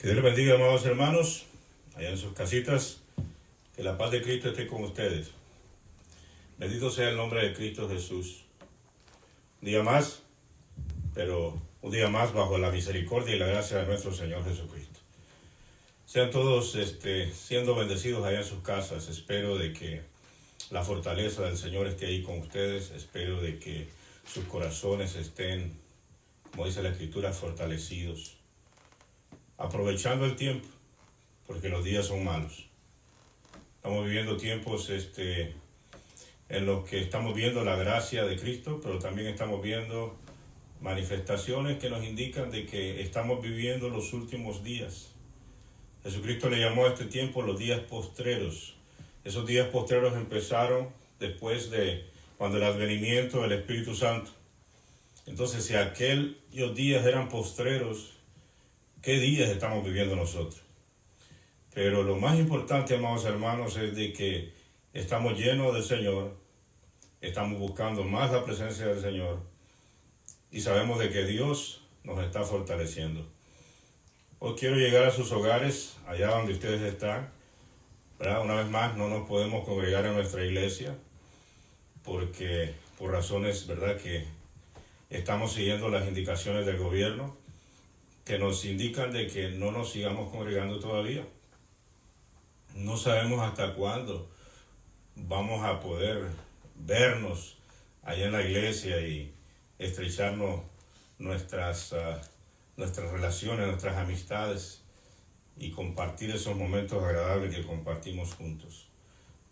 Que Dios les bendiga, amados hermanos, allá en sus casitas. Que la paz de Cristo esté con ustedes. Bendito sea el nombre de Cristo Jesús. Un día más, pero un día más bajo la misericordia y la gracia de nuestro Señor Jesucristo. Sean todos siendo bendecidos allá en sus casas. Espero de que la fortaleza del Señor esté ahí con ustedes. Espero de que sus corazones estén, como dice la Escritura, fortalecidos. Aprovechando el tiempo, porque los días son malos. Estamos viviendo tiempos en los que estamos viendo la gracia de Cristo, pero también estamos viendo manifestaciones que nos indican de que estamos viviendo los últimos días. Jesucristo le llamó a este tiempo los días postreros. Esos días postreros empezaron después de cuando el advenimiento del Espíritu Santo. Entonces, si aquellos días eran postreros, ¿qué días estamos viviendo nosotros? Pero lo más importante, amados hermanos, es de que estamos llenos del Señor, estamos buscando más la presencia del Señor y sabemos de que Dios nos está fortaleciendo. Hoy quiero llegar a sus hogares, allá donde ustedes están, ¿verdad? Una vez más, no nos podemos congregar en nuestra iglesia porque por razones, ¿verdad?, que estamos siguiendo las indicaciones del gobierno, que nos indican de que no nos sigamos congregando todavía. No sabemos hasta cuándo vamos a poder vernos allá en la iglesia y estrecharnos nuestras relaciones, nuestras amistades y compartir esos momentos agradables que compartimos juntos.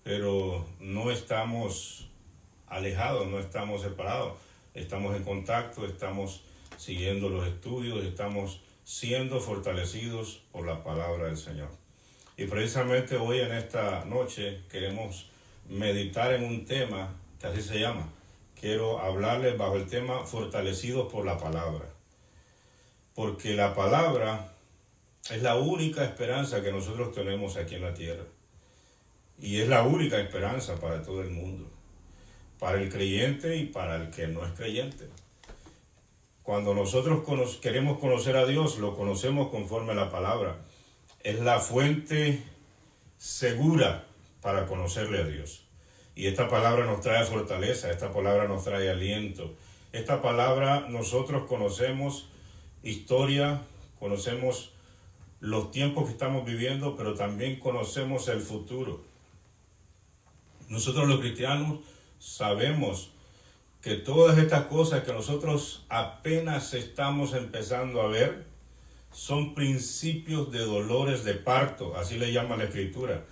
Pero no estamos alejados, no estamos separados, estamos en contacto, estamos siguiendo los estudios, estamos siendo fortalecidos por la palabra del Señor. Y precisamente hoy en esta noche queremos meditar en un tema que así se llama. Quiero hablarles bajo el tema fortalecidos por la palabra. Porque la palabra es la única esperanza que nosotros tenemos aquí en la tierra. Y es la única esperanza para todo el mundo. Para el creyente y para el que no es creyente. Cuando nosotros queremos conocer a Dios, lo conocemos conforme a la palabra. Es la fuente segura para conocerle a Dios. Y esta palabra nos trae fortaleza, esta palabra nos trae aliento. Esta palabra nosotros conocemos historia, conocemos los tiempos que estamos viviendo, pero también conocemos el futuro. Nosotros los cristianos sabemos que todas estas cosas que nosotros apenas estamos empezando a ver son principios de dolores de parto, así le llama la Escritura,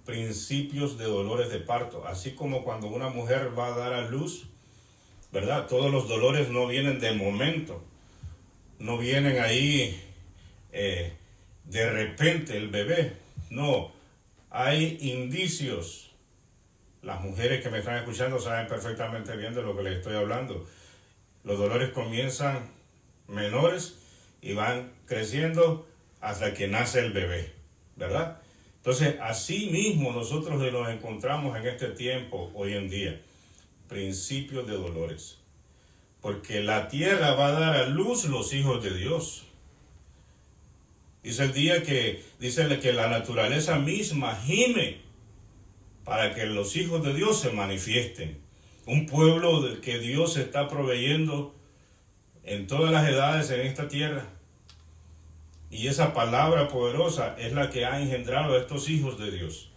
principios de dolores de parto, así como cuando una mujer va a dar a luz, ¿verdad? Todos los dolores no vienen de momento, no vienen ahí de repente el bebé, no, hay indicios. Las mujeres que me están escuchando saben perfectamente bien de lo que les estoy hablando. Los dolores comienzan menores y van creciendo hasta que nace el bebé, ¿verdad? Entonces, así mismo nosotros nos encontramos en este tiempo hoy en día. Principios de dolores. Porque la tierra va a dar a luz los hijos de Dios. Dice que la naturaleza misma gime para que los hijos de Dios se manifiesten. Un pueblo que Dios está proveyendo en todas las edades en esta tierra. Y esa palabra poderosa es la que ha engendrado a estos hijos de Dios.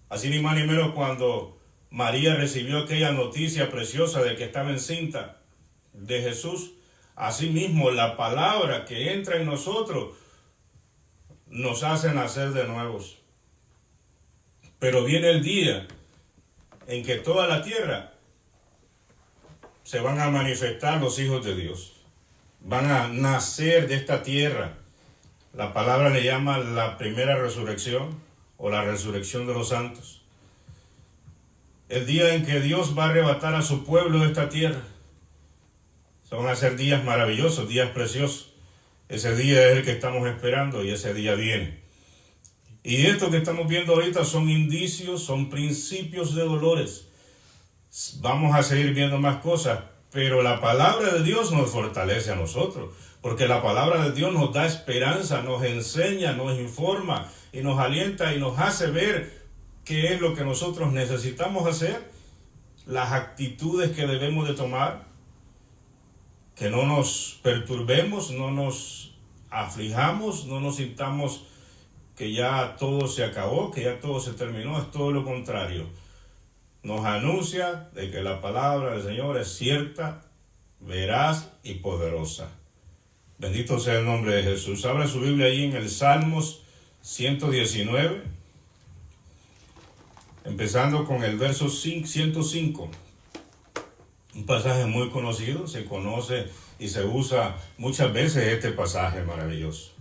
Así ni más ni menos cuando María recibió aquella noticia preciosa de que estaba encinta de Jesús, así mismo la palabra que entra en nosotros nos hace nacer de nuevos. Pero viene el día en que toda la tierra se van a manifestar los hijos de Dios. Van a nacer de esta tierra. La palabra le llama la primera resurrección o la resurrección de los santos. El día en que Dios va a arrebatar a su pueblo de esta tierra. Van a ser días maravillosos, días preciosos. Ese día es el que estamos esperando y ese día viene. Y esto que estamos viendo ahorita son indicios, son principios de dolores. Vamos a seguir viendo más cosas, Pero la palabra de Dios nos fortalece a nosotros, porque la palabra de Dios nos da esperanza, nos enseña, nos informa y nos alienta y nos hace ver qué es lo que nosotros necesitamos hacer, las actitudes que debemos de tomar, que no nos perturbemos, no nos aflijamos, no nos sintamos que ya todo se acabó, que ya todo se terminó. Es todo lo contrario. Nos anuncia de que la palabra del Señor es cierta, veraz y poderosa. Bendito sea el nombre de Jesús. Abra su Biblia ahí en el Salmos 119, empezando con el verso 105. Un pasaje muy conocido, se conoce y se usa muchas veces este pasaje maravilloso.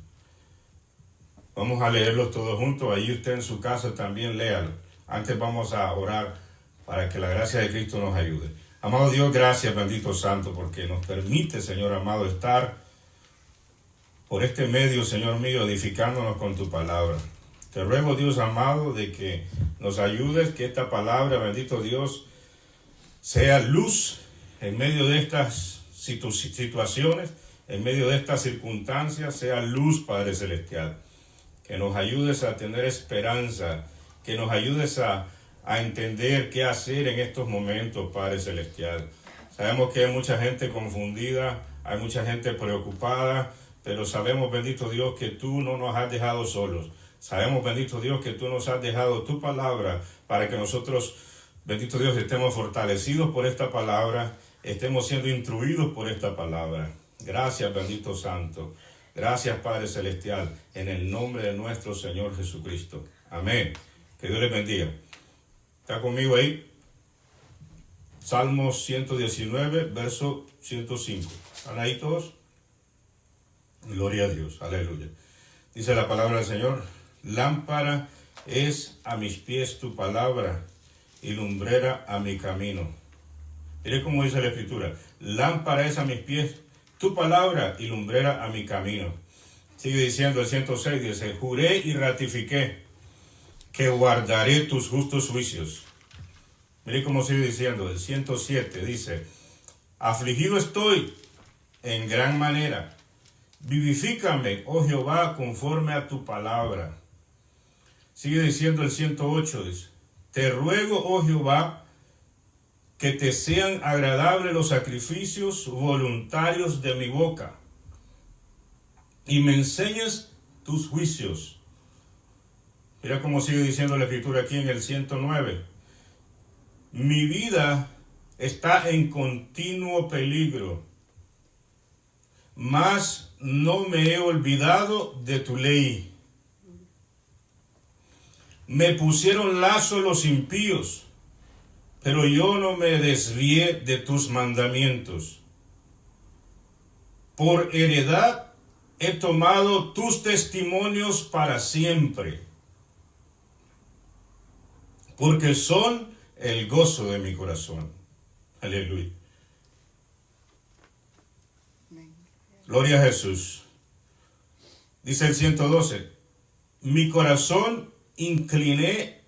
Vamos a leerlos todos juntos. Ahí usted en su casa también léalo. Antes vamos a orar para que la gracia de Cristo nos ayude. Amado Dios, gracias, bendito Santo, porque nos permite, Señor amado, estar por este medio, Señor mío, edificándonos con tu palabra. Te ruego, Dios amado, de que nos ayudes, que esta palabra, bendito Dios, sea luz en medio de estas situaciones, en medio de estas circunstancias, sea luz, Padre Celestial. Que nos ayudes a tener esperanza, que nos ayudes a entender qué hacer en estos momentos, Padre Celestial. Sabemos que hay mucha gente confundida, hay mucha gente preocupada, pero sabemos, bendito Dios, que tú no nos has dejado solos. Sabemos, bendito Dios, que tú nos has dejado tu palabra para que nosotros, bendito Dios, estemos fortalecidos por esta palabra, estemos siendo instruidos por esta palabra. Gracias, bendito Santo. Gracias, Padre Celestial, en el nombre de nuestro Señor Jesucristo. Amén. Que Dios les bendiga. ¿Está conmigo ahí? Salmos 119, verso 105. ¿Están ahí todos? Gloria a Dios. Aleluya. Dice la palabra del Señor: lámpara es a mis pies tu palabra y lumbrera a mi camino. Mire cómo dice la Escritura: lámpara es a mis pies tu palabra y lumbrera a mi camino. Sigue diciendo el 106, dice: juré y ratifiqué que guardaré tus justos juicios. Mire cómo sigue diciendo el 107, dice: afligido estoy en gran manera, vivifícame, oh Jehová, conforme a tu palabra. Sigue diciendo el 108, dice: te ruego, oh Jehová, que te sean agradables los sacrificios voluntarios de mi boca, y me enseñes tus juicios. Mira cómo sigue diciendo la Escritura aquí en el 109. Mi vida está en continuo peligro, mas no me he olvidado de tu ley. Me pusieron lazo los impíos, pero yo no me desvié de tus mandamientos. Por heredad he tomado tus testimonios para siempre, porque son el gozo de mi corazón. Aleluya. Gloria a Jesús. Dice el 112, mi corazón incliné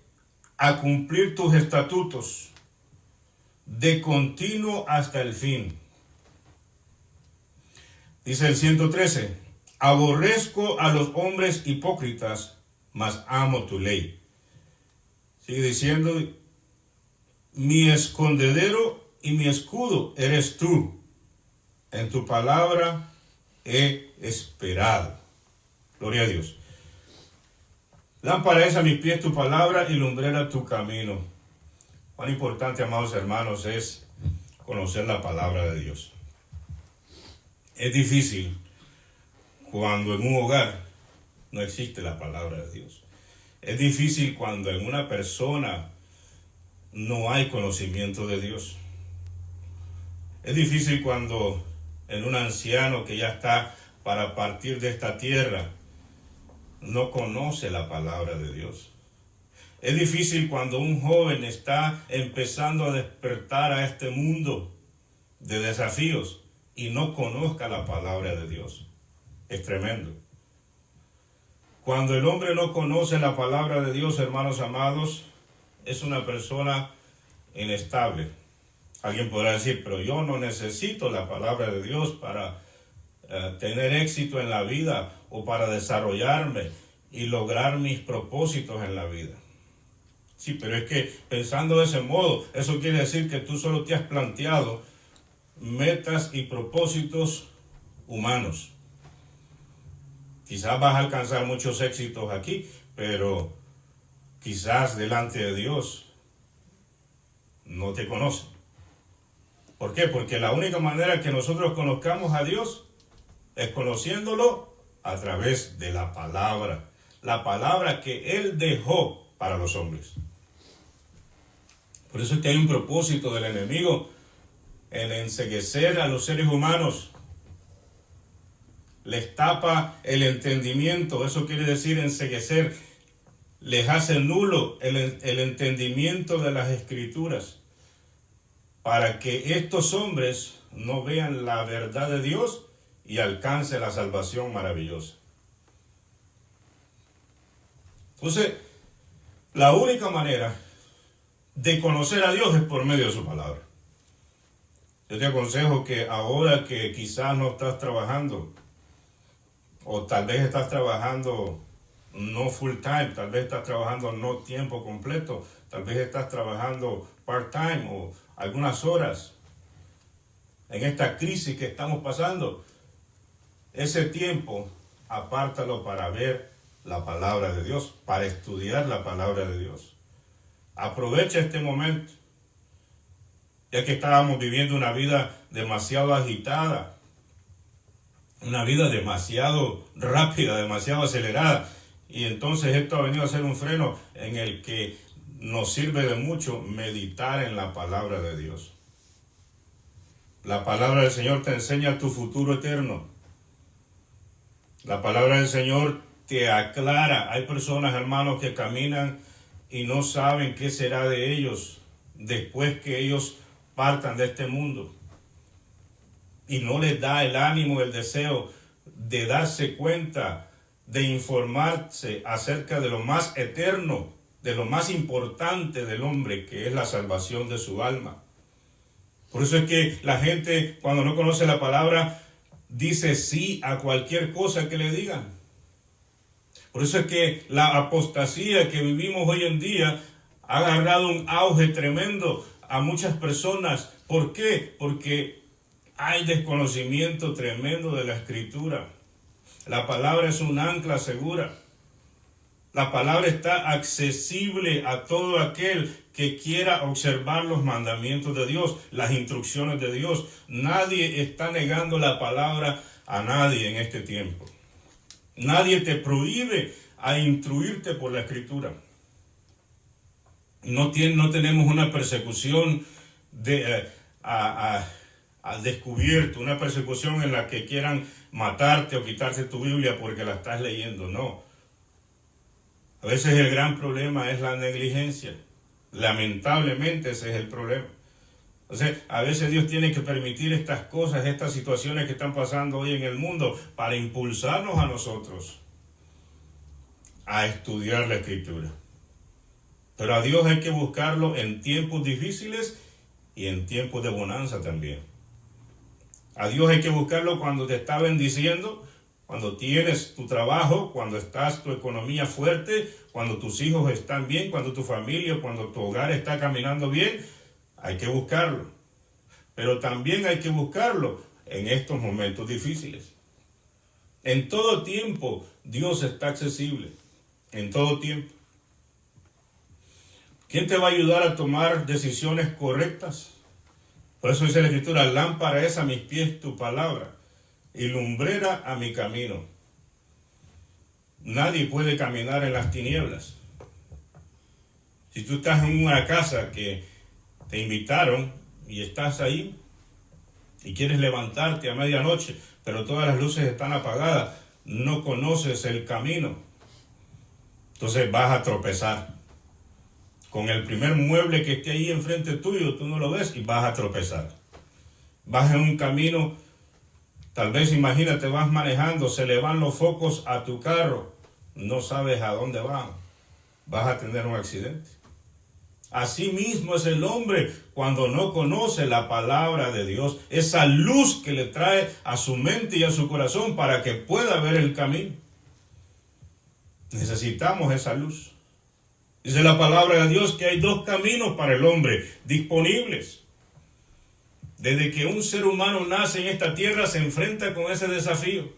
a cumplir tus estatutos, de continuo hasta el fin. Dice el 113, aborrezco a los hombres hipócritas, mas amo tu ley. Sigue diciendo, mi escondedero y mi escudo eres tú. En tu palabra he esperado. Gloria a Dios. Lámpara es a mis pies tu palabra y lumbrera tu camino. Cuán importante, amados hermanos, es conocer la palabra de Dios. Es difícil cuando en un hogar no existe la palabra de Dios. Es difícil cuando en una persona no hay conocimiento de Dios. Es difícil cuando en un anciano que ya está para partir de esta tierra no conoce la palabra de Dios. Es difícil cuando un joven está empezando a despertar a este mundo de desafíos y no conozca la palabra de Dios. Es tremendo. Cuando el hombre no conoce la palabra de Dios, hermanos amados, es una persona inestable. Alguien podrá decir, pero yo no necesito la palabra de Dios para tener éxito en la vida o para desarrollarme y lograr mis propósitos en la vida. Sí, pero es que pensando de ese modo, eso quiere decir que tú solo te has planteado metas y propósitos humanos. Quizás vas a alcanzar muchos éxitos aquí, pero quizás delante de Dios no te conoce. ¿Por qué? Porque la única manera que nosotros conozcamos a Dios es conociéndolo a través de la palabra que Él dejó para los hombres. Por eso es que hay un propósito del enemigo en enceguecer a los seres humanos. Les tapa el entendimiento, eso quiere decir enceguecer, les hace nulo el entendimiento de las Escrituras, para que estos hombres no vean la verdad de Dios y alcancen la salvación maravillosa. Entonces, la única manera de conocer a Dios es por medio de su palabra. Yo te aconsejo que ahora que quizás no estás trabajando, o tal vez estás trabajando no full time, tal vez estás trabajando no tiempo completo, tal vez estás trabajando part time o algunas horas en esta crisis que estamos pasando, ese tiempo apártalo para ver la palabra de Dios, para estudiar la palabra de Dios. Aprovecha este momento, ya que estábamos viviendo una vida demasiado agitada, una vida demasiado rápida, demasiado acelerada, y entonces esto ha venido a ser un freno en el que nos sirve de mucho meditar en la palabra de Dios. La palabra del Señor te enseña tu futuro eterno. La palabra del Señor te aclara. Hay personas, hermanos, que caminan y no saben qué será de ellos después que ellos partan de este mundo. Y no les da el ánimo, el deseo de darse cuenta, de informarse acerca de lo más eterno, de lo más importante del hombre, que es la salvación de su alma. Por eso es que la gente, cuando no conoce la palabra, dice sí a cualquier cosa que le digan. Por eso es que la apostasía que vivimos hoy en día ha agarrado un auge tremendo a muchas personas. ¿Por qué? Porque hay desconocimiento tremendo de la Escritura. La palabra es un ancla segura. La palabra está accesible a todo aquel que quiera observar los mandamientos de Dios, las instrucciones de Dios. Nadie está negando la palabra a nadie en este tiempo. Nadie te prohíbe a instruirte por la Escritura. No tenemos una persecución al descubierto, una persecución en la que quieran matarte o quitarte tu Biblia porque la estás leyendo. No. A veces el gran problema es la negligencia. Lamentablemente ese es el problema. Entonces, a veces Dios tiene que permitir estas cosas, estas situaciones que están pasando hoy en el mundo para impulsarnos a nosotros a estudiar la Escritura. Pero a Dios hay que buscarlo en tiempos difíciles y en tiempos de bonanza también. A Dios hay que buscarlo cuando te está bendiciendo, cuando tienes tu trabajo, cuando estás tu economía fuerte, cuando tus hijos están bien, cuando tu familia, cuando tu hogar está caminando bien. Hay que buscarlo. Pero también hay que buscarlo en estos momentos difíciles. En todo tiempo Dios está accesible. En todo tiempo. ¿Quién te va a ayudar a tomar decisiones correctas? Por eso dice la Escritura, lámpara es a mis pies tu palabra y lumbrera a mi camino. Nadie puede caminar en las tinieblas. Si tú estás en una casa que te invitaron y estás ahí y quieres levantarte a medianoche, pero todas las luces están apagadas, no conoces el camino, entonces vas a tropezar. Con el primer mueble que esté ahí enfrente tuyo, tú no lo ves y vas a tropezar. Vas en un camino, tal vez imagínate, vas manejando, se le van los focos a tu carro, no sabes a dónde van, vas a tener un accidente. Así mismo es el hombre cuando no conoce la palabra de Dios, esa luz que le trae a su mente y a su corazón para que pueda ver el camino. Necesitamos esa luz. Dice la palabra de Dios que hay dos caminos para el hombre disponibles. Desde que un ser humano nace en esta tierra se enfrenta con ese desafío.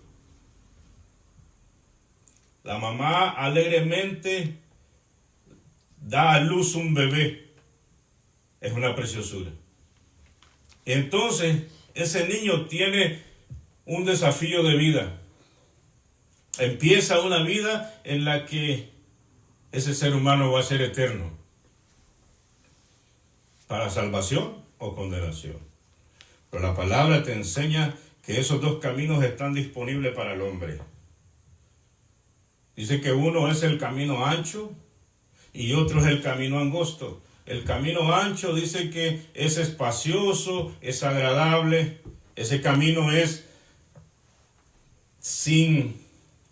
La mamá alegremente da a luz un bebé. Es una preciosura. Entonces, ese niño tiene un desafío de vida. Empieza una vida en la que ese ser humano va a ser eterno. Para salvación o condenación. Pero la palabra te enseña que esos dos caminos están disponibles para el hombre. Dice que uno es el camino ancho y otro es el camino angosto. El camino ancho dice que es espacioso, es agradable. Ese camino es sin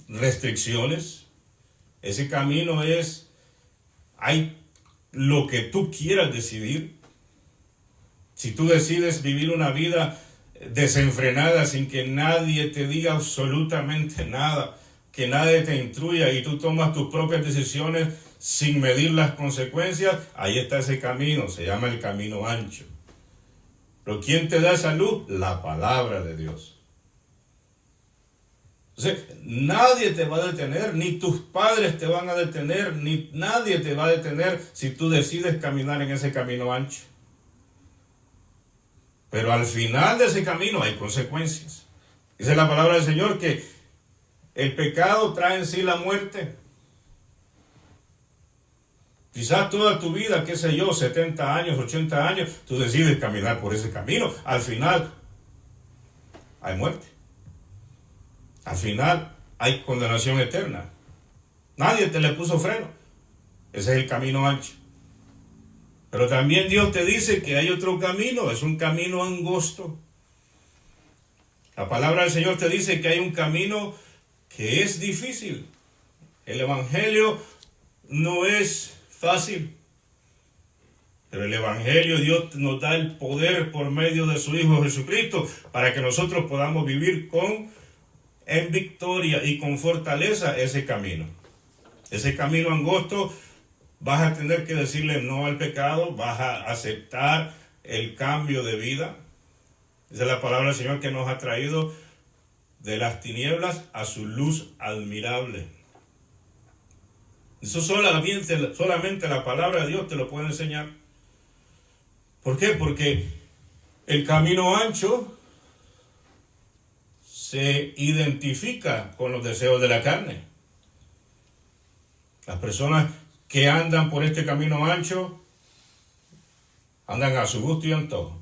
restricciones. Ese camino es, hay lo que tú quieras decidir. Si tú decides vivir una vida desenfrenada sin que nadie te diga absolutamente nada, que nadie te instruya y tú tomas tus propias decisiones sin medir las consecuencias, ahí está ese camino, se llama el camino ancho. Pero ¿quién te da esa luz? La palabra de Dios. Entonces, nadie te va a detener, ni tus padres te van a detener, ni nadie te va a detener si tú decides caminar en ese camino ancho. Pero al final de ese camino hay consecuencias. Dice la palabra del Señor que el pecado trae en sí la muerte. Quizás toda tu vida, qué sé yo, 70 años, 80 años, tú decides caminar por ese camino. Al final hay muerte. Al final hay condenación eterna. Nadie te le puso freno. Ese es el camino ancho. Pero también Dios te dice que hay otro camino, es un camino angosto. La palabra del Señor te dice que hay un camino que es difícil. El Evangelio no es fácil. Pero el Evangelio, Dios nos da el poder por medio de su Hijo Jesucristo para que nosotros podamos vivir en victoria y con fortaleza ese camino. Ese camino angosto, vas a tener que decirle no al pecado, vas a aceptar el cambio de vida. Esa es la palabra del Señor que nos ha traído de las tinieblas a su luz admirable. Eso solamente la palabra de Dios te lo puede enseñar. ¿Por qué? Porque el camino ancho se identifica con los deseos de la carne. Las personas que andan por este camino ancho andan a su gusto y antojo.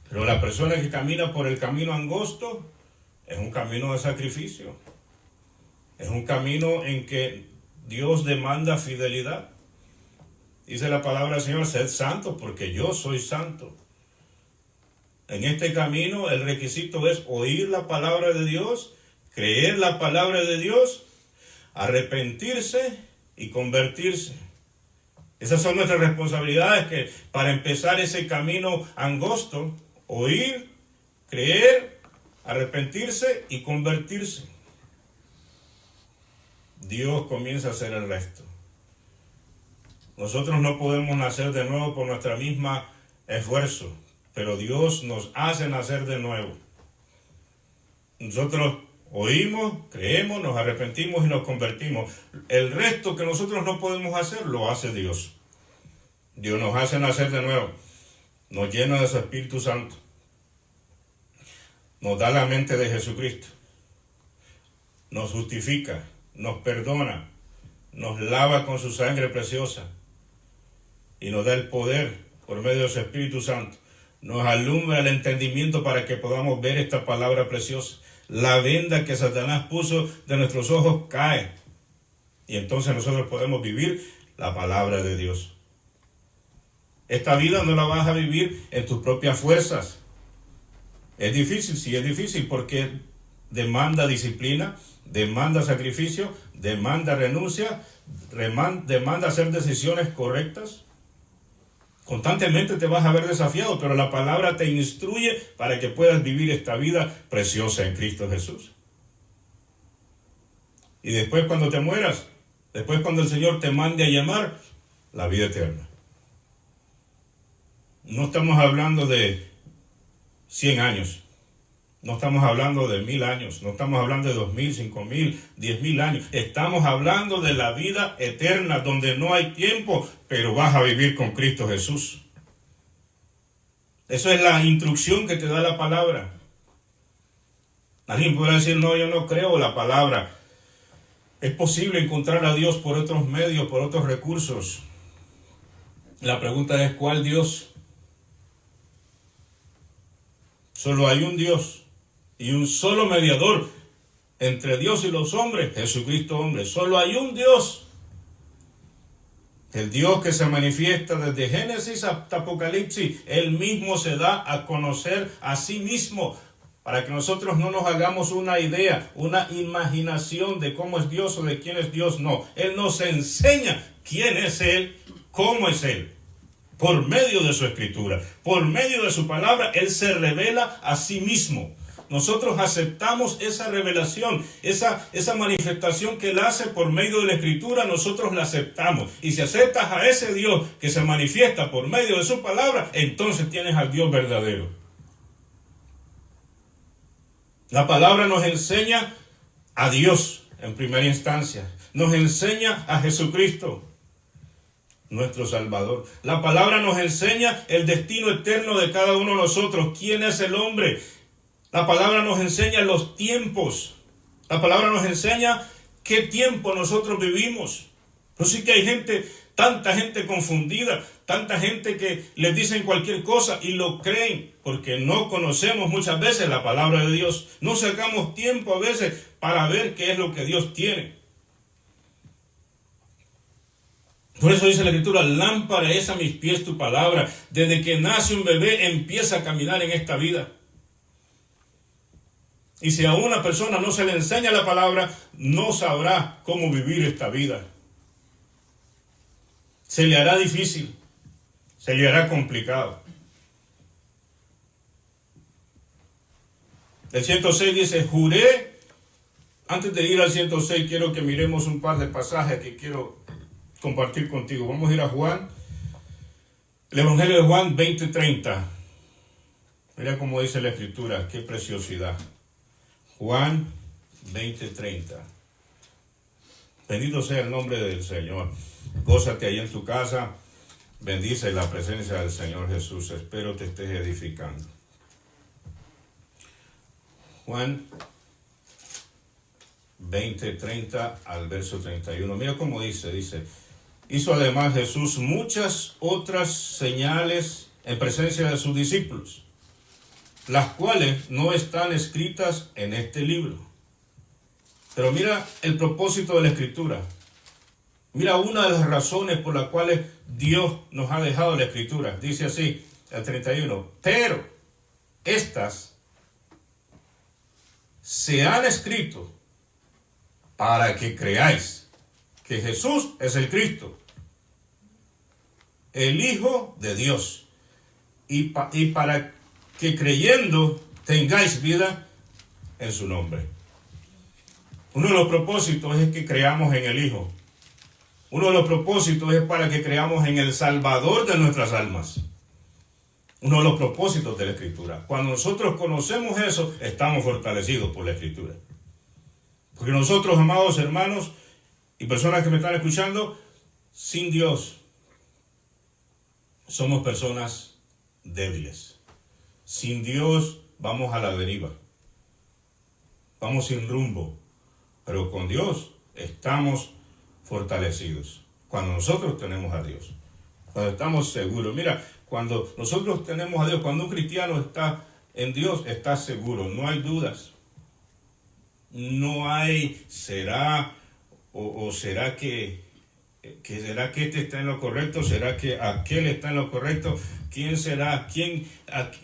Pero la persona que camina por el camino angosto es un camino de sacrificio. Es un camino en que Dios demanda fidelidad. Dice la palabra del Señor, sed santos porque yo soy santo. En este camino el requisito es oír la palabra de Dios, creer la palabra de Dios, arrepentirse y convertirse. Esas son nuestras responsabilidades, que para empezar ese camino angosto, oír, creer, arrepentirse y convertirse. Dios comienza a hacer el resto. Nosotros no podemos nacer de nuevo por nuestra misma esfuerzo, pero Dios nos hace nacer de nuevo. Nosotros oímos, creemos, nos arrepentimos y nos convertimos. El resto que nosotros no podemos hacer, lo hace Dios. Dios nos hace nacer de nuevo. Nos llena de su Espíritu Santo. Nos da la mente de Jesucristo. Nos justifica, nos perdona, nos lava con su sangre preciosa y nos da el poder por medio de su Espíritu Santo. Nos alumbra el entendimiento para que podamos ver esta palabra preciosa. La venda que Satanás puso de nuestros ojos cae. Y entonces nosotros podemos vivir la palabra de Dios. Esta vida no la vas a vivir en tus propias fuerzas. Es difícil, sí es difícil, porque demanda disciplina, demanda sacrificio, demanda renuncia, demanda hacer decisiones correctas. Constantemente te vas a ver desafiado, pero la palabra te instruye para que puedas vivir esta vida preciosa en Cristo Jesús. Y después cuando te mueras, después cuando el Señor te mande a llamar, la vida eterna. No estamos hablando de 100 años. No estamos hablando de 1000 años, no estamos hablando de 2000, 5000, 10,000 años. Estamos hablando de la vida eterna, donde no hay tiempo, pero vas a vivir con Cristo Jesús. Eso es la instrucción que te da la palabra. Alguien podrá decir, no, yo no creo la palabra. Es posible encontrar a Dios por otros medios, por otros recursos. La pregunta es, ¿cuál Dios? Solo hay un Dios y un solo mediador entre Dios y los hombres, Jesucristo hombre. Solo hay un Dios. El Dios que se manifiesta desde Génesis hasta Apocalipsis. Él mismo se da a conocer a sí mismo, para que nosotros no nos hagamos una idea, una imaginación de cómo es Dios o de quién es Dios. No, Él nos enseña quién es Él, cómo es Él. Por medio de su escritura, por medio de su palabra, Él se revela a sí mismo. Nosotros aceptamos esa revelación, esa manifestación que Él hace por medio de la escritura, nosotros la aceptamos. Y si aceptas a ese Dios que se manifiesta por medio de su palabra, entonces tienes al Dios verdadero. La palabra nos enseña a Dios en primera instancia, nos enseña a Jesucristo, nuestro Salvador. La palabra nos enseña el destino eterno de cada uno de nosotros. ¿Quién es el hombre? La palabra nos enseña los tiempos. La palabra nos enseña qué tiempo nosotros vivimos. Pero sí que hay gente, tanta gente confundida, tanta gente que les dicen cualquier cosa y lo creen, porque no conocemos muchas veces la palabra de Dios. No sacamos tiempo a veces para ver qué es lo que Dios tiene. Por eso dice la Escritura, lámpara es a mis pies tu palabra. Desde que nace un bebé empieza a caminar en esta vida. Y si a una persona no se le enseña la palabra, no sabrá cómo vivir esta vida. Se le hará difícil, se le hará complicado. El 106 dice, juré. Antes de ir al 106 quiero que miremos un par de pasajes que quiero compartir contigo. Vamos a ir a Juan, el Evangelio de Juan 20:30. Mira cómo dice la Escritura, qué preciosidad. Juan 20:30. Bendito sea el nombre del Señor. Gózate ahí en tu casa. Bendice la presencia del Señor Jesús. Espero te estés edificando. Juan 20:30 al verso 31. Mira cómo dice. Hizo además Jesús muchas otras señales en presencia de sus discípulos, las cuales no están escritas en este libro. Pero mira el propósito de la Escritura. Mira una de las razones por las cuales Dios nos ha dejado la Escritura. Dice así, el 31. Pero estas se han escrito para que creáis que Jesús es el Cristo, el Hijo de Dios, y para que creyendo tengáis vida en su nombre. Uno de los propósitos es que creamos en el Hijo. Uno de los propósitos es para que creamos en el Salvador de nuestras almas. Uno de los propósitos de la Escritura. Cuando nosotros conocemos eso, estamos fortalecidos por la Escritura. Porque nosotros, amados hermanos y personas que me están escuchando, sin Dios, somos personas débiles. Sin Dios vamos a la deriva. Vamos sin rumbo. Pero con Dios estamos fortalecidos. Cuando nosotros tenemos a Dios. Cuando estamos seguros. Mira, cuando nosotros tenemos a Dios, cuando un cristiano está en Dios, está seguro. No hay dudas. No hay, será o será que será que este está en lo correcto, será que aquel está en lo correcto, quién será,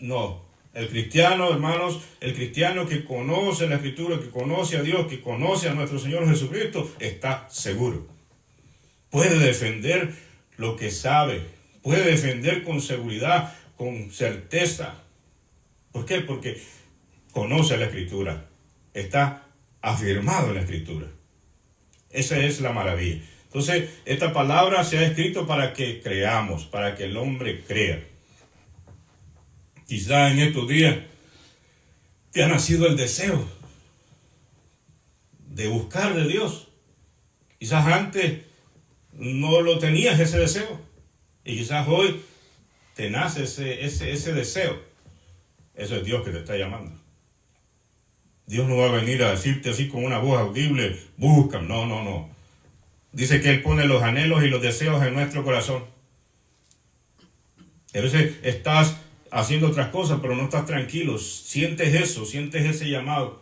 no, el cristiano, hermanos, el cristiano que conoce la Escritura, que conoce a Dios, que conoce a nuestro Señor Jesucristo, está seguro, puede defender lo que sabe, puede defender con seguridad, con certeza. ¿Por qué? Porque conoce la Escritura, está afirmado en la Escritura. Esa es la maravilla. Entonces, esta palabra se ha escrito para que creamos, para que el hombre crea. Quizá en estos días te ha nacido el deseo de buscar de Dios. Quizás antes no lo tenías ese deseo. Y quizás hoy te nace ese deseo. Eso es Dios que te está llamando. Dios no va a venir a decirte así con una voz audible, busca. No. Dice que Él pone los anhelos y los deseos en nuestro corazón. A veces estás haciendo otras cosas, pero no estás tranquilo. Sientes eso, sientes ese llamado.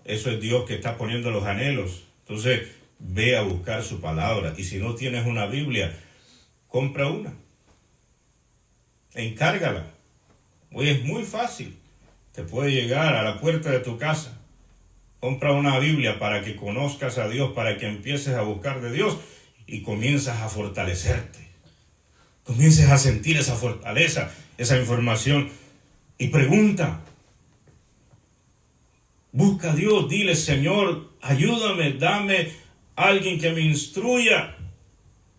Eso es Dios que está poniendo los anhelos. Entonces, ve a buscar su palabra. Y si no tienes una Biblia, compra una. Encárgala. Hoy es muy fácil. Te puede llegar a la puerta de tu casa. Compra una Biblia para que conozcas a Dios, para que empieces a buscar de Dios y comienzas a fortalecerte. Comiences a sentir esa fortaleza, esa información y pregunta. Busca a Dios, dile, Señor, ayúdame, dame a alguien que me instruya.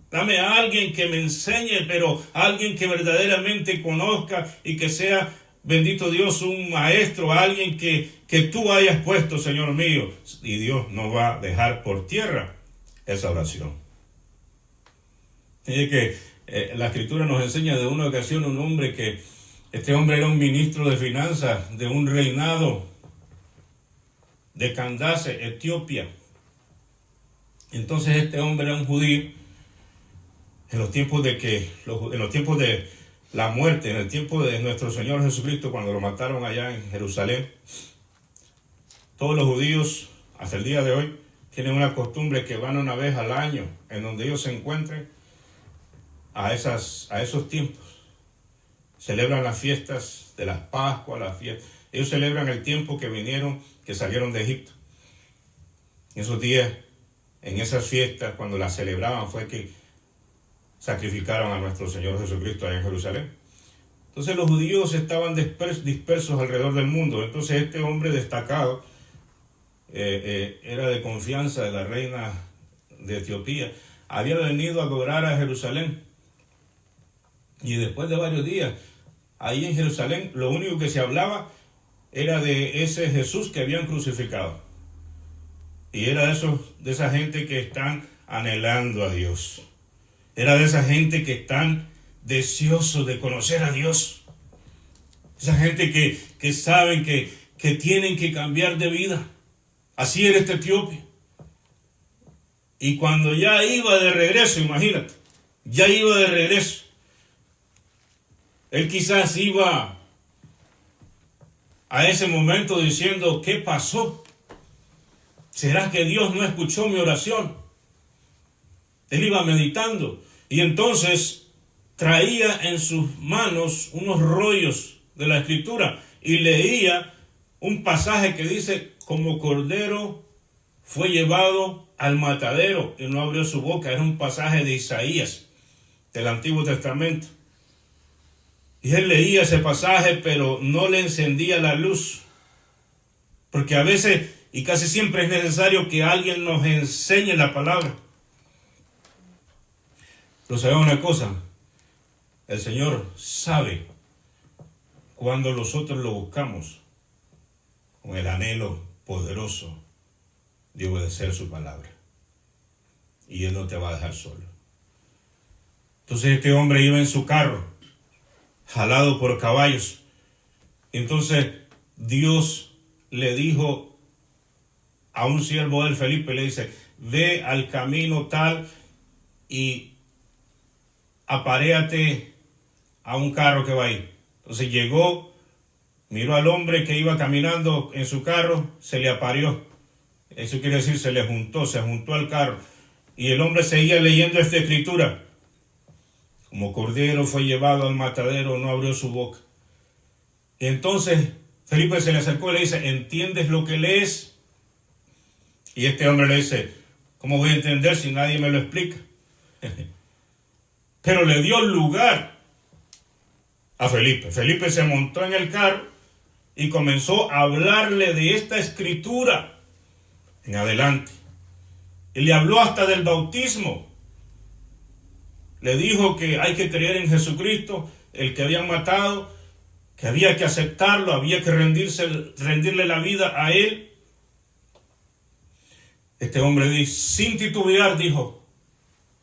Dame a alguien que me enseñe, pero alguien que verdaderamente conozca y que sea, bendito Dios, un maestro, alguien que tú hayas puesto, Señor mío. Y Dios no va a dejar por tierra esa oración. Fíjate que la Escritura nos enseña de una ocasión un hombre que, este hombre era un ministro de finanzas de un reinado de Candace, Etiopía. Entonces este hombre era un judío. En los tiempos de la muerte, en el tiempo de nuestro Señor Jesucristo, cuando lo mataron allá en Jerusalén, todos los judíos, hasta el día de hoy, tienen una costumbre que van una vez al año, en donde ellos se encuentren a esos tiempos. Celebran las fiestas de las Pascuas, las fiestas. Ellos celebran el tiempo que salieron de Egipto. En esos días, en esas fiestas, cuando las celebraban, fue que sacrificaron a nuestro Señor Jesucristo allá en Jerusalén. Entonces los judíos estaban dispersos alrededor del mundo. Entonces este hombre destacado era de confianza de la reina de Etiopía. Había venido a adorar a Jerusalén. Y después de varios días, ahí en Jerusalén, lo único que se hablaba era de ese Jesús que habían crucificado. Y era de esa gente que están anhelando a Dios. Era de esa gente que están deseosos de conocer a Dios. Esa gente que saben que tienen que cambiar de vida. Así era este etíope. Y cuando ya iba de regreso, imagínate, ya iba de regreso. Él quizás iba a ese momento diciendo, ¿qué pasó? ¿Será que Dios no escuchó mi oración? Él iba meditando y entonces traía en sus manos unos rollos de la Escritura y leía un pasaje que dice, como cordero fue llevado al matadero y no abrió su boca. Era un pasaje de Isaías, del Antiguo Testamento. Y él leía ese pasaje, pero no le encendía la luz. Porque a veces, y casi siempre es necesario que alguien nos enseñe la palabra. Pero sabemos una cosa, el Señor sabe cuando nosotros lo buscamos con el anhelo poderoso de obedecer su palabra. Y Él no te va a dejar solo. Entonces este hombre iba en su carro, jalado por caballos. Entonces Dios le dijo a un siervo del Felipe, le dice, ve al camino tal y aparéate a un carro que va ahí. Entonces llegó, miró al hombre que iba caminando en su carro, se le apareó. Eso quiere decir, se juntó al carro. Y el hombre seguía leyendo esta escritura. Como cordero fue llevado al matadero, no abrió su boca. Y entonces Felipe se le acercó y le dice, ¿entiendes lo que lees? Y este hombre le dice, ¿cómo voy a entender si nadie me lo explica? pero le dio lugar a Felipe. Felipe se montó en el carro y comenzó a hablarle de esta escritura en adelante. Y le habló hasta del bautismo. Le dijo que hay que creer en Jesucristo, el que habían matado, que había que aceptarlo, había que rendirle la vida a él. Este hombre sin titubear dijo,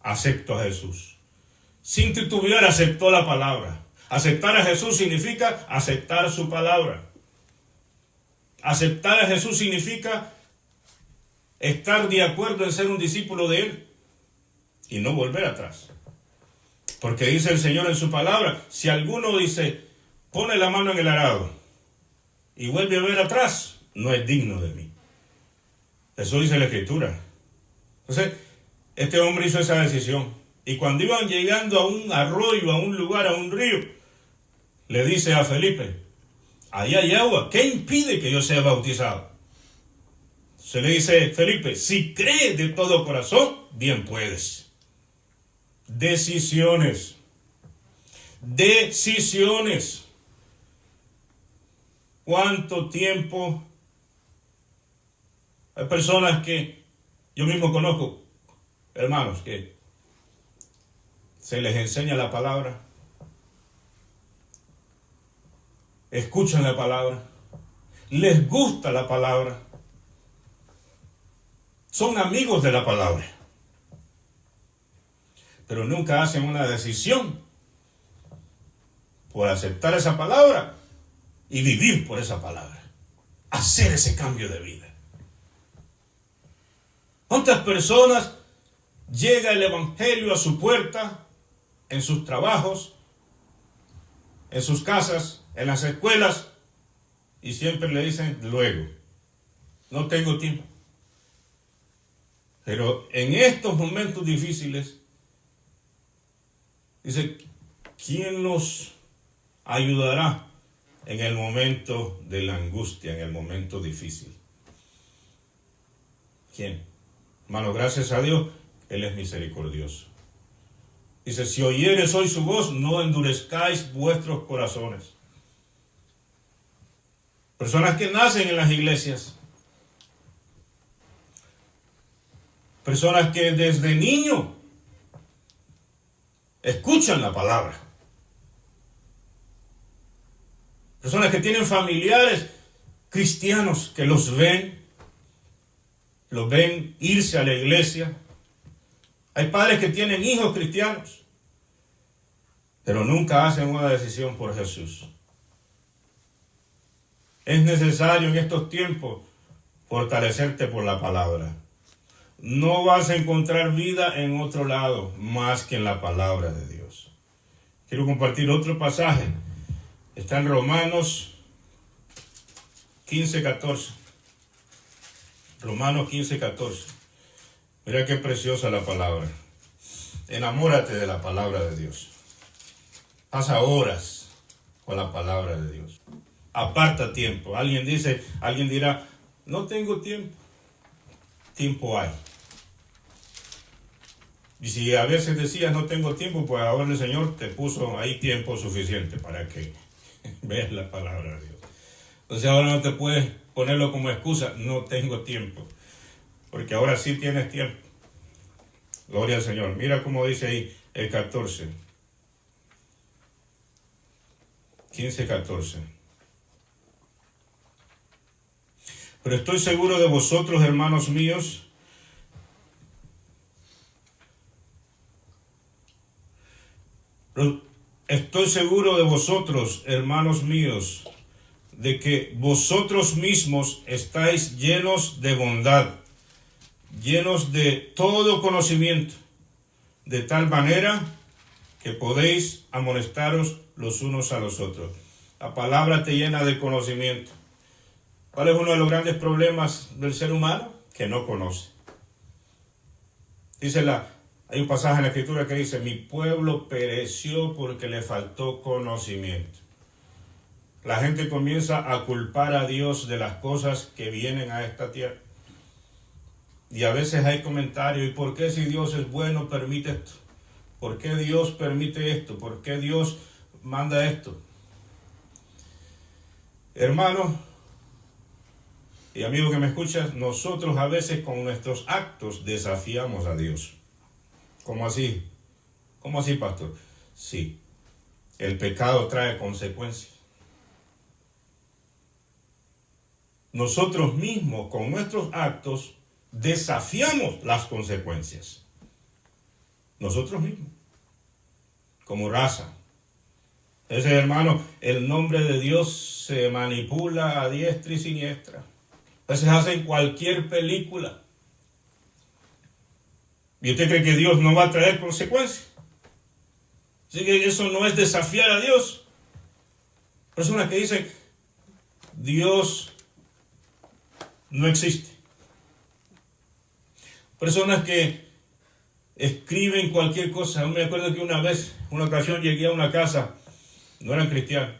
acepto a Jesús. Sin titubear aceptó la palabra. Aceptar a Jesús significa aceptar su palabra. Aceptar a Jesús significa estar de acuerdo en ser un discípulo de Él y no volver atrás. Porque dice el Señor en su palabra, si alguno dice, pone la mano en el arado y vuelve a ver atrás, no es digno de mí. Eso dice la Escritura. Entonces, este hombre hizo esa decisión. Y cuando iban llegando a un arroyo, a un lugar, a un río, le dice a Felipe, ahí hay agua, ¿qué impide que yo sea bautizado? Se le dice, Felipe, si crees de todo corazón, bien puedes. Decisiones. Decisiones. ¿Cuánto tiempo? Hay personas que yo mismo conozco, hermanos, que se les enseña la palabra, escuchan la palabra, les gusta la palabra, son amigos de la palabra, pero nunca hacen una decisión por aceptar esa palabra y vivir por esa palabra, hacer ese cambio de vida. ¿Cuántas personas llega el evangelio a su puerta, en sus trabajos, en sus casas, en las escuelas, y siempre le dicen luego, no tengo tiempo? Pero en estos momentos difíciles, dice, ¿quién nos ayudará en el momento de la angustia, en el momento difícil? ¿Quién? Hermano, gracias a Dios, Él es misericordioso. Dice, si oyeres hoy su voz, no endurezcáis vuestros corazones. Personas que nacen en las iglesias. Personas que desde niño escuchan la palabra. Personas que tienen familiares cristianos que los ven irse a la iglesia. Hay padres que tienen hijos cristianos, pero nunca hacen una decisión por Jesús. Es necesario en estos tiempos fortalecerte por la palabra. No vas a encontrar vida en otro lado más que en la palabra de Dios. Quiero compartir otro pasaje. Está en Romanos 15:14. Romanos 15:14. Mira qué preciosa la palabra. Enamórate de la palabra de Dios. Pasa horas con la palabra de Dios. Aparta tiempo. Alguien dirá, no tengo tiempo. Tiempo hay. Y si a veces decías no tengo tiempo, pues ahora el Señor te puso ahí tiempo suficiente para que veas la palabra de Dios. Entonces ahora no te puedes ponerlo como excusa, no tengo tiempo. Porque ahora sí tienes tiempo. Gloria al Señor. Mira cómo dice ahí el 14. 15:14. Pero estoy seguro de vosotros, hermanos míos, estoy seguro de vosotros, hermanos míos, de que vosotros mismos estáis llenos de bondad, llenos de todo conocimiento, de tal manera que podéis amonestaros los unos a los otros. La palabra te llena de conocimiento. ¿Cuál es uno de los grandes problemas del ser humano? Que no conoce. Hay un pasaje en la Escritura que dice, mi pueblo pereció porque le faltó conocimiento. La gente comienza a culpar a Dios de las cosas que vienen a esta tierra. Y a veces hay comentarios, ¿y por qué si Dios es bueno permite esto? ¿Por qué Dios permite esto? ¿Por qué Dios manda esto? Hermano y amigo que me escuchas, nosotros a veces con nuestros actos desafiamos a Dios. ¿Cómo así? ¿Cómo así, pastor? Sí, el pecado trae consecuencias. Nosotros mismos con nuestros actos desafiamos las consecuencias. Nosotros mismos, como raza. Ese hermano, el nombre de Dios se manipula a diestra y siniestra. A veces hacen cualquier película. ¿Y usted cree que Dios no va a traer consecuencias? Así que eso no es desafiar a Dios. Personas que dicen, Dios no existe. Personas que escriben cualquier cosa. Me acuerdo que una ocasión llegué a una casa, no eran cristianos,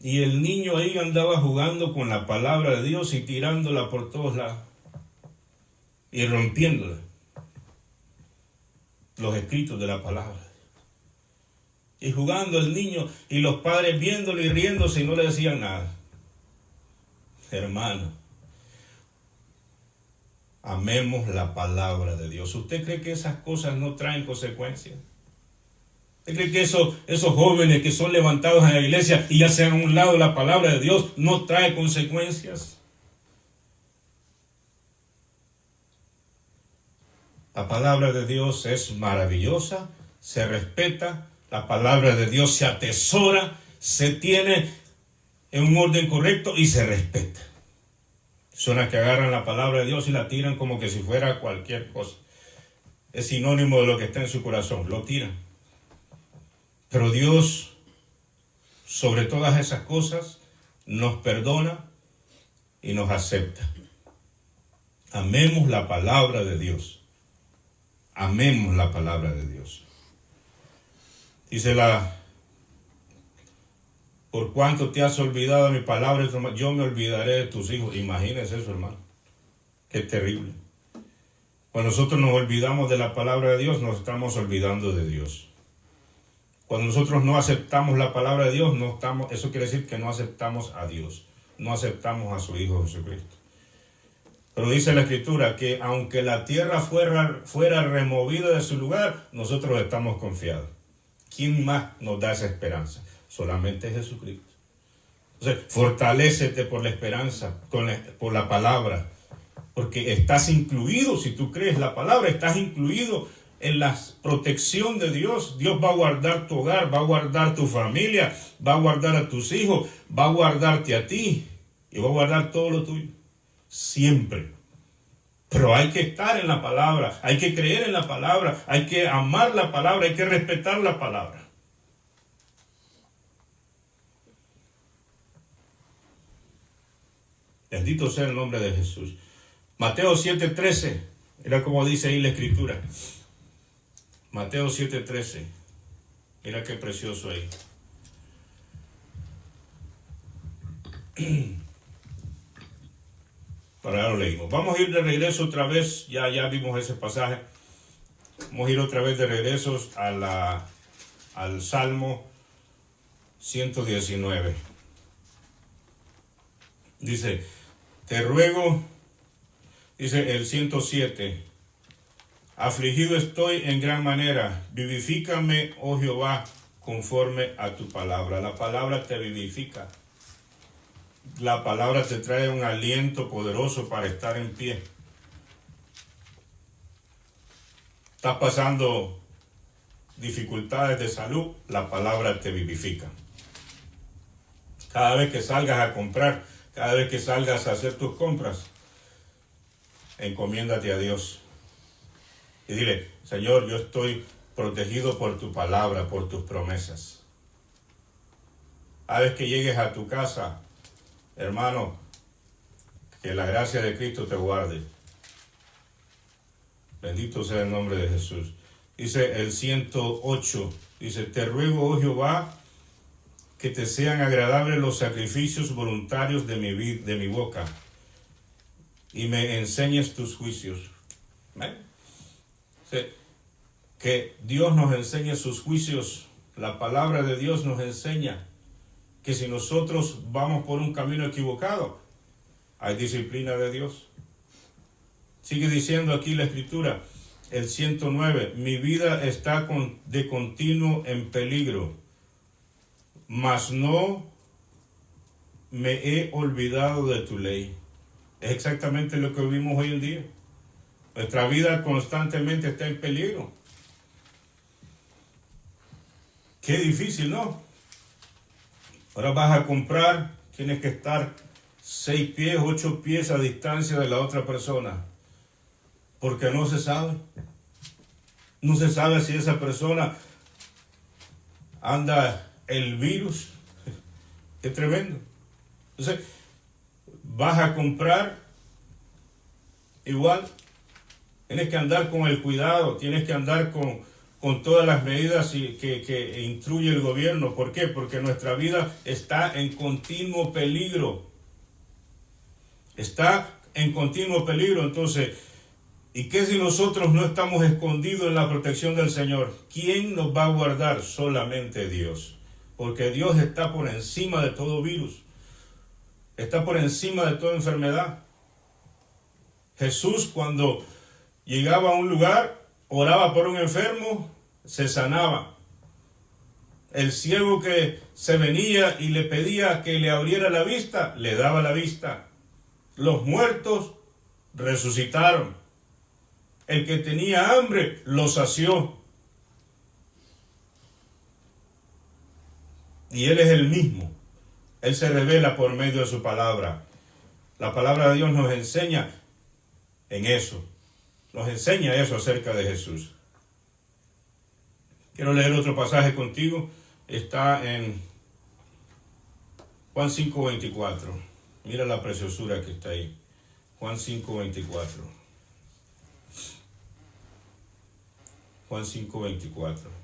y el niño ahí andaba jugando con la palabra de Dios y tirándola por todos lados y rompiéndola, los escritos de la palabra. Y jugando el niño y los padres viéndolo y riéndose y no le decían nada. Hermano, amemos la palabra de Dios. ¿Usted cree que esas cosas no traen consecuencias? ¿Usted cree que esos jóvenes que son levantados en la iglesia y hacen a un lado la palabra de Dios no trae consecuencias? La palabra de Dios es maravillosa, se respeta, la palabra de Dios se atesora, se tiene en un orden correcto y se respeta. Personas que agarran la palabra de Dios y la tiran como que si fuera cualquier cosa. Es sinónimo de lo que está en su corazón, lo tiran. Pero Dios, sobre todas esas cosas, nos perdona y nos acepta. Amemos la palabra de Dios. Amemos la palabra de Dios. Dice por cuanto te has olvidado de mi palabra, yo me olvidaré de tus hijos. Imagínense eso, hermano. Qué terrible. Cuando nosotros nos olvidamos de la palabra de Dios, nos estamos olvidando de Dios. Cuando nosotros no aceptamos la palabra de Dios, eso quiere decir que no aceptamos a Dios. No aceptamos a su Hijo Jesucristo. Pero dice la Escritura que aunque la tierra fuera removida de su lugar, nosotros estamos confiados. ¿Quién más nos da esa esperanza? Solamente Jesucristo. Entonces, fortalécete por la esperanza, por la palabra, porque estás incluido, si tú crees la palabra, estás incluido en la protección de Dios. Dios va a guardar tu hogar, va a guardar tu familia, va a guardar a tus hijos, va a guardarte a ti y va a guardar todo lo tuyo. Siempre. Pero hay que estar en la palabra, hay que creer en la palabra, hay que amar la palabra, hay que respetar la palabra. Bendito sea el nombre de Jesús. Mateo 7:13, mira cómo dice ahí la Escritura. Mateo 7:13, mira qué precioso ahí. Para lo leímos. Vamos a ir de regreso otra vez, ya vimos ese pasaje. Vamos a ir otra vez de regreso al Salmo 119. Dice, te ruego, dice el 107, afligido estoy en gran manera, vivifícame, oh Jehová, conforme a tu palabra. La palabra te vivifica. La palabra te trae un aliento poderoso para estar en pie. Estás pasando dificultades de salud, la palabra te vivifica. Cada vez que salgas a comprar, cada vez que salgas a hacer tus compras, encomiéndate a Dios. Y dile, Señor, yo estoy protegido por tu palabra, por tus promesas. Cada vez que llegues a tu casa, hermano, que la gracia de Cristo te guarde. Bendito sea el nombre de Jesús. Dice el 108, dice, te ruego, oh Jehová, que te sean agradables los sacrificios voluntarios de mi boca, y me enseñes tus juicios. que Dios nos enseñe sus juicios. La palabra de Dios nos enseña que si nosotros vamos por un camino equivocado, hay disciplina de Dios. Sigue diciendo aquí la Escritura, el 109, mi vida está de continuo en peligro, mas no me he olvidado de tu ley. Es exactamente lo que vivimos hoy en día. Nuestra vida constantemente está en peligro. Qué difícil, ¿no? Ahora vas a comprar, tienes que estar 6 pies, 8 pies a distancia de la otra persona. Porque no se sabe. No se sabe si esa persona anda el virus. Es tremendo. Entonces, vas a comprar igual. Tienes que andar con el cuidado, tienes que andar con todas las medidas que instruye el gobierno. ¿Por qué? Porque nuestra vida está en continuo peligro. Está en continuo peligro. Entonces, ¿y qué si nosotros no estamos escondidos en la protección del Señor? ¿Quién nos va a guardar? Solamente Dios. Porque Dios está por encima de todo virus. Está por encima de toda enfermedad. Jesús, cuando llegaba a un lugar, oraba por un enfermo, se sanaba. El ciego que se venía y le pedía que le abriera la vista, le daba la vista. Los muertos resucitaron. El que tenía hambre, lo sació. Y Él es el mismo. Él se revela por medio de su palabra. La palabra de Dios nos enseña en eso. Nos enseña eso acerca de Jesús. Quiero leer otro pasaje contigo. Está en Juan 5:24. Mira la preciosura que está ahí. Juan 5:24. Juan 5:24.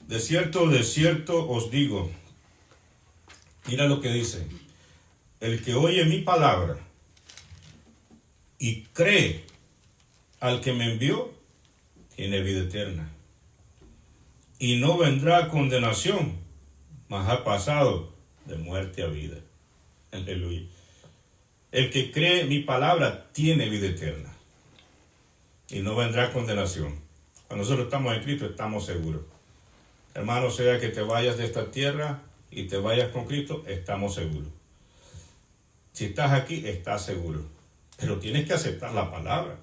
De cierto os digo. Mira lo que dice. El que oye mi palabra y cree al que me envió, tiene vida eterna. Y no vendrá a condenación, mas ha pasado de muerte a vida. Aleluya. El que cree mi palabra tiene vida eterna. Y no vendrá a condenación. Cuando nosotros estamos en Cristo, estamos seguros. Hermano, sea que te vayas de esta tierra y te vayas con Cristo, estamos seguros. Si estás aquí, estás seguro. Pero tienes que aceptar la palabra.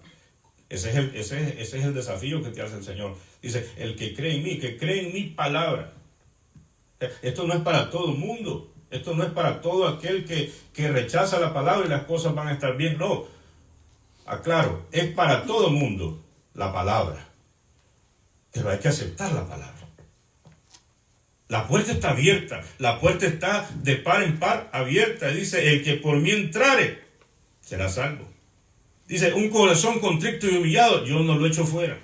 Ese es el desafío que te hace el Señor. Dice, el que cree en mí, que cree en mi palabra. Esto no es para todo el mundo. Esto no es para todo aquel que rechaza la palabra y las cosas van a estar bien. No. Aclaro, es para todo el mundo la palabra. Pero hay que aceptar la palabra. La puerta está abierta. La puerta está de par en par abierta. Dice, el que por mí entrare, será salvo. Dice, un corazón contrito y humillado, yo no lo echo fuera.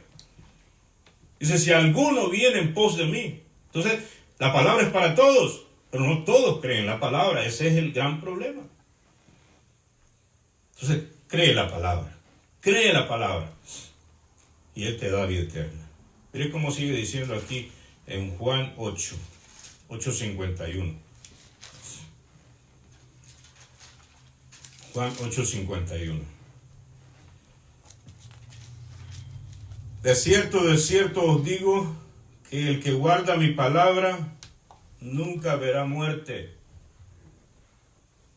Dice, si alguno viene en pos de mí. Entonces, la palabra es para todos, pero no todos creen la palabra. Ese es el gran problema. Entonces, cree la palabra. Cree la palabra. Y Él te da vida eterna. Mire cómo sigue diciendo aquí en Juan 8:51. Juan 8:51. De cierto os digo que el que guarda mi palabra nunca verá muerte.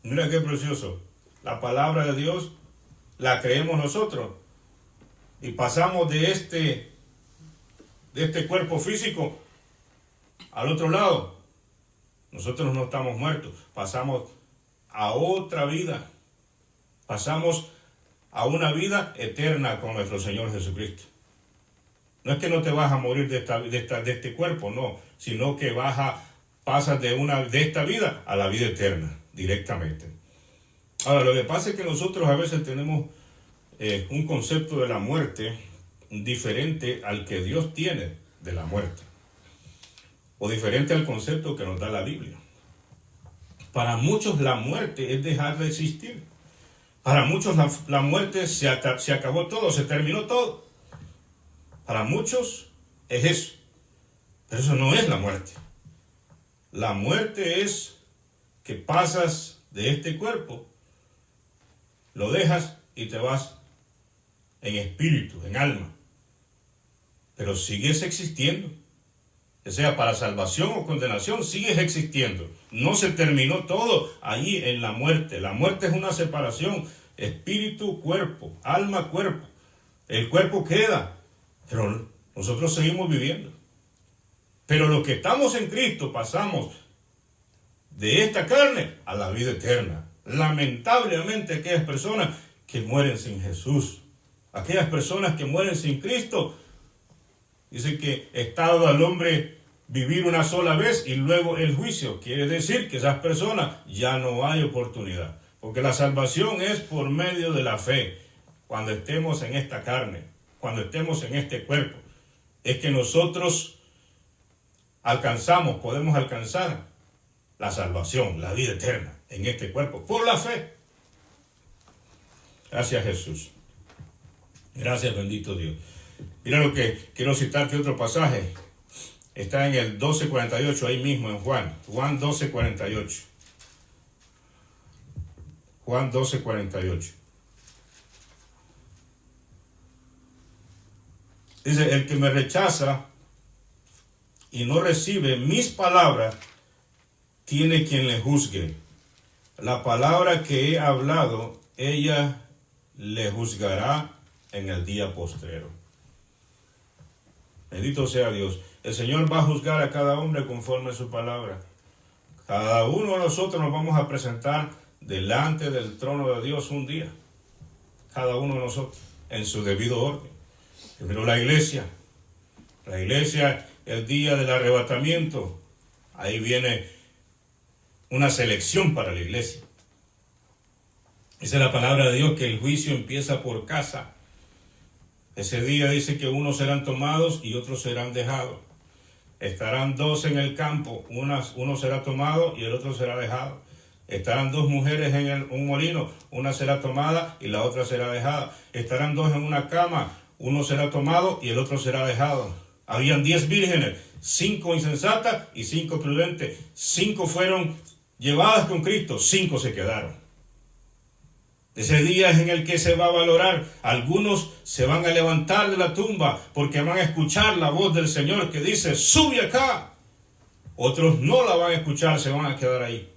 Mira qué precioso. La palabra de Dios la creemos nosotros y pasamos de este cuerpo físico al otro lado. Nosotros no estamos muertos, pasamos a otra vida. Pasamos a una vida eterna con nuestro Señor Jesucristo. No es que no te vas a morir de este cuerpo, no, sino que pasas de esta vida a la vida eterna, directamente. Ahora, lo que pasa es que nosotros a veces tenemos un concepto de la muerte diferente al que Dios tiene de la muerte, o diferente al concepto que nos da la Biblia. Para muchos la muerte es dejar de existir. Para muchos la muerte se acabó todo, se terminó todo. Para muchos es eso. Pero eso no es la muerte. La muerte es que pasas de este cuerpo, lo dejas y te vas en espíritu, en alma. Pero sigues existiendo. Que sea para salvación o condenación, sigues existiendo. No se terminó todo allí en la muerte. La muerte es una separación. Espíritu, cuerpo, alma, cuerpo. El cuerpo queda, pero nosotros seguimos viviendo. Pero los que estamos en Cristo pasamos de esta carne a la vida eterna. Lamentablemente aquellas personas que mueren sin Jesús, aquellas personas que mueren sin Cristo, dice que está dado al hombre vivir una sola vez y luego el juicio. Quiere decir que esas personas ya no hay oportunidad. Porque la salvación es por medio de la fe. Cuando estemos en esta carne, cuando estemos en este cuerpo, es que nosotros podemos alcanzar la salvación, la vida eterna en este cuerpo, por la fe. Gracias, Jesús. Gracias, bendito Dios. Mira lo que quiero citarte otro pasaje. Está en el 12:48, ahí mismo en Juan 12:48. Juan 12:48. Dice, el que me rechaza y no recibe mis palabras, tiene quien le juzgue. La palabra que he hablado, ella le juzgará en el día postrero. Bendito sea Dios. El Señor va a juzgar a cada hombre conforme a su palabra. Cada uno de nosotros nos vamos a presentar delante del trono de Dios un día. Cada uno de nosotros, en su debido orden. Primero la iglesia, el día del arrebatamiento, ahí viene una selección para la iglesia. Dice la palabra de Dios que el juicio empieza por casa. Ese día dice que unos serán tomados y otros serán dejados. Estarán dos en el campo, uno será tomado y el otro será dejado. Estarán dos mujeres en un molino, una será tomada y la otra será dejada. Estarán dos en una cama, uno será tomado y el otro será dejado. Habían 10 vírgenes, 5 insensatas y 5 prudentes. 5 fueron llevadas con Cristo, 5 se quedaron. Ese día es en el que se va a valorar. Algunos se van a levantar de la tumba porque van a escuchar la voz del Señor que dice, sube acá. Otros no la van a escuchar, se van a quedar ahí.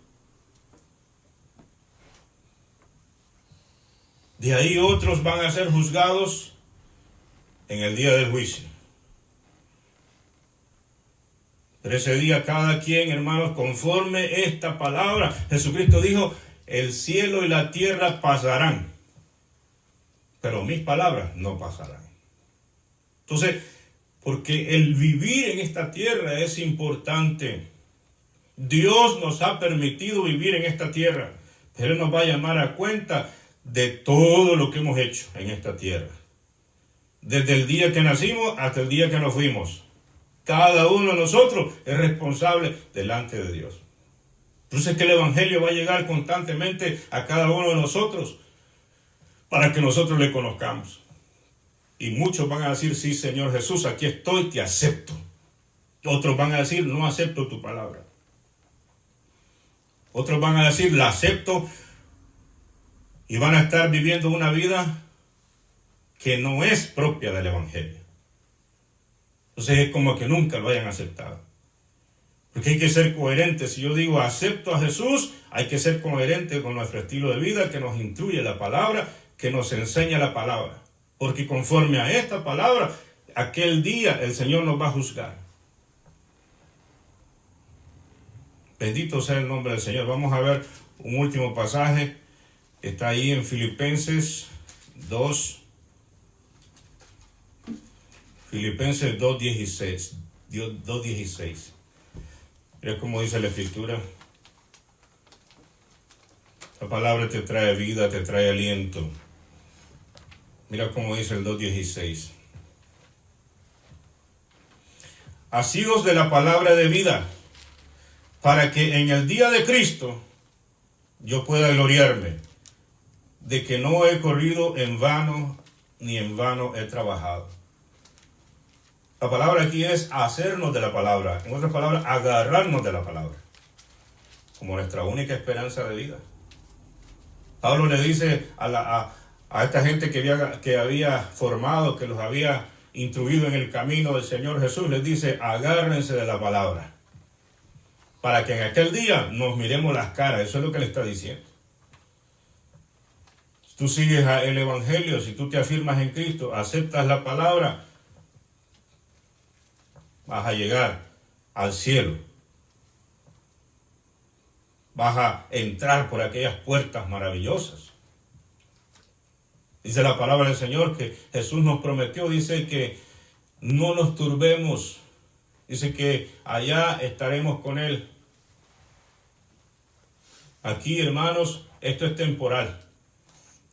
De ahí otros van a ser juzgados en el día del juicio. Pero ese día cada quien, hermanos, conforme esta palabra, Jesucristo dijo, el cielo y la tierra pasarán, pero mis palabras no pasarán. Entonces, porque el vivir en esta tierra es importante. Dios nos ha permitido vivir en esta tierra, pero Él nos va a llamar a cuenta de todo lo que hemos hecho en esta tierra. Desde el día que nacimos hasta el día que nos fuimos. Cada uno de nosotros es responsable delante de Dios. Entonces que el Evangelio va a llegar constantemente a cada uno de nosotros para que nosotros le conozcamos. Y muchos van a decir, sí, Señor Jesús, aquí estoy, te acepto. Otros van a decir, no acepto tu palabra. Otros van a decir, la acepto, y van a estar viviendo una vida que no es propia del Evangelio. Entonces es como que nunca lo hayan aceptado. Porque hay que ser coherentes. Si yo digo acepto a Jesús, hay que ser coherente con nuestro estilo de vida, que nos instruye la palabra, que nos enseña la palabra. Porque conforme a esta palabra, aquel día el Señor nos va a juzgar. Bendito sea el nombre del Señor. Vamos a ver un último pasaje. Está ahí en Filipenses 2. Filipenses 2:16. 2:16. Mira cómo dice la Escritura. La palabra te trae vida, te trae aliento. Mira cómo dice el 2:16. Asidos de la palabra de vida, para que en el día de Cristo yo pueda gloriarme de que no he corrido en vano, ni en vano he trabajado. La palabra aquí es hacernos de la palabra. En otras palabras, agarrarnos de la palabra como nuestra única esperanza de vida. Pablo le dice a esta gente que había formado, que los había instruido en el camino del Señor Jesús, les dice, agárrense de la palabra, para que en aquel día nos miremos las caras. Eso es lo que le está diciendo. Si tú sigues el Evangelio, si tú te afirmas en Cristo, aceptas la palabra, vas a llegar al cielo. Vas a entrar por aquellas puertas maravillosas. Dice la palabra del Señor que Jesús nos prometió, dice que no nos turbemos. Dice que allá estaremos con Él. Aquí, hermanos, esto es temporal.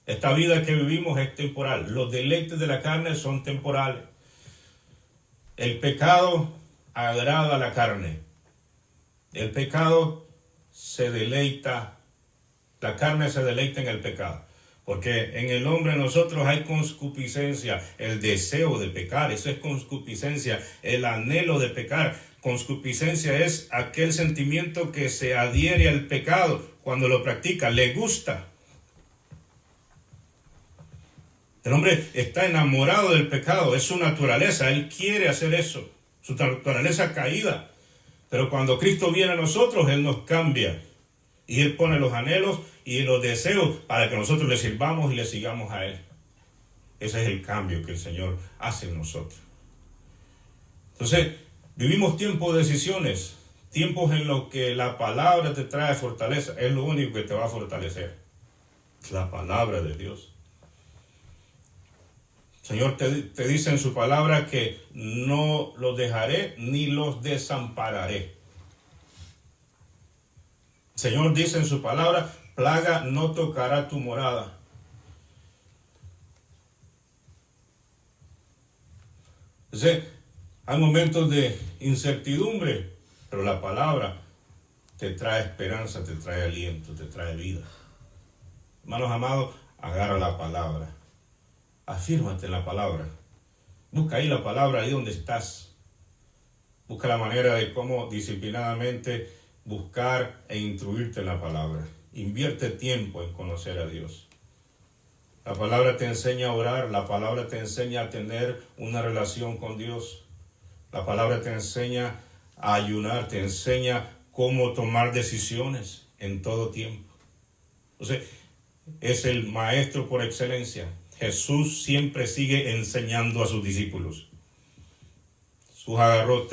Esta vida que vivimos es temporal. Los deleites de la carne son temporales. El pecado agrada a la carne. El pecado se deleita, la carne se deleita en el pecado. Porque en el hombre nosotros hay concupiscencia, el deseo de pecar, eso es concupiscencia, el anhelo de pecar. Concupiscencia es aquel sentimiento que se adhiere al pecado cuando lo practica, le gusta. El hombre está enamorado del pecado, es su naturaleza, él quiere hacer eso, su naturaleza caída. Pero cuando Cristo viene a nosotros, Él nos cambia. Y Él pone los anhelos y los deseos para que nosotros le sirvamos y le sigamos a Él. Ese es el cambio que el Señor hace en nosotros. Entonces, vivimos tiempos de decisiones, tiempos en los que la palabra te trae fortaleza. Es lo único que te va a fortalecer. La palabra de Dios. El Señor te dice en su palabra que no los dejaré ni los desampararé. El Señor dice en su palabra, plaga no tocará tu morada. Entonces, hay momentos de incertidumbre, pero la palabra te trae esperanza, te trae aliento, te trae vida. Hermanos amados, agarra la palabra. Afírmate en la palabra. Busca ahí la palabra, ahí donde estás. Busca la manera de cómo disciplinadamente buscar e instruirte en la palabra. Invierte tiempo en conocer a Dios. La palabra te enseña a orar, la palabra te enseña a tener una relación con Dios. La palabra te enseña a ayunar, te enseña cómo tomar decisiones en todo tiempo. Entonces, es el maestro por excelencia. Jesús siempre sigue enseñando a sus discípulos. Jesús agarró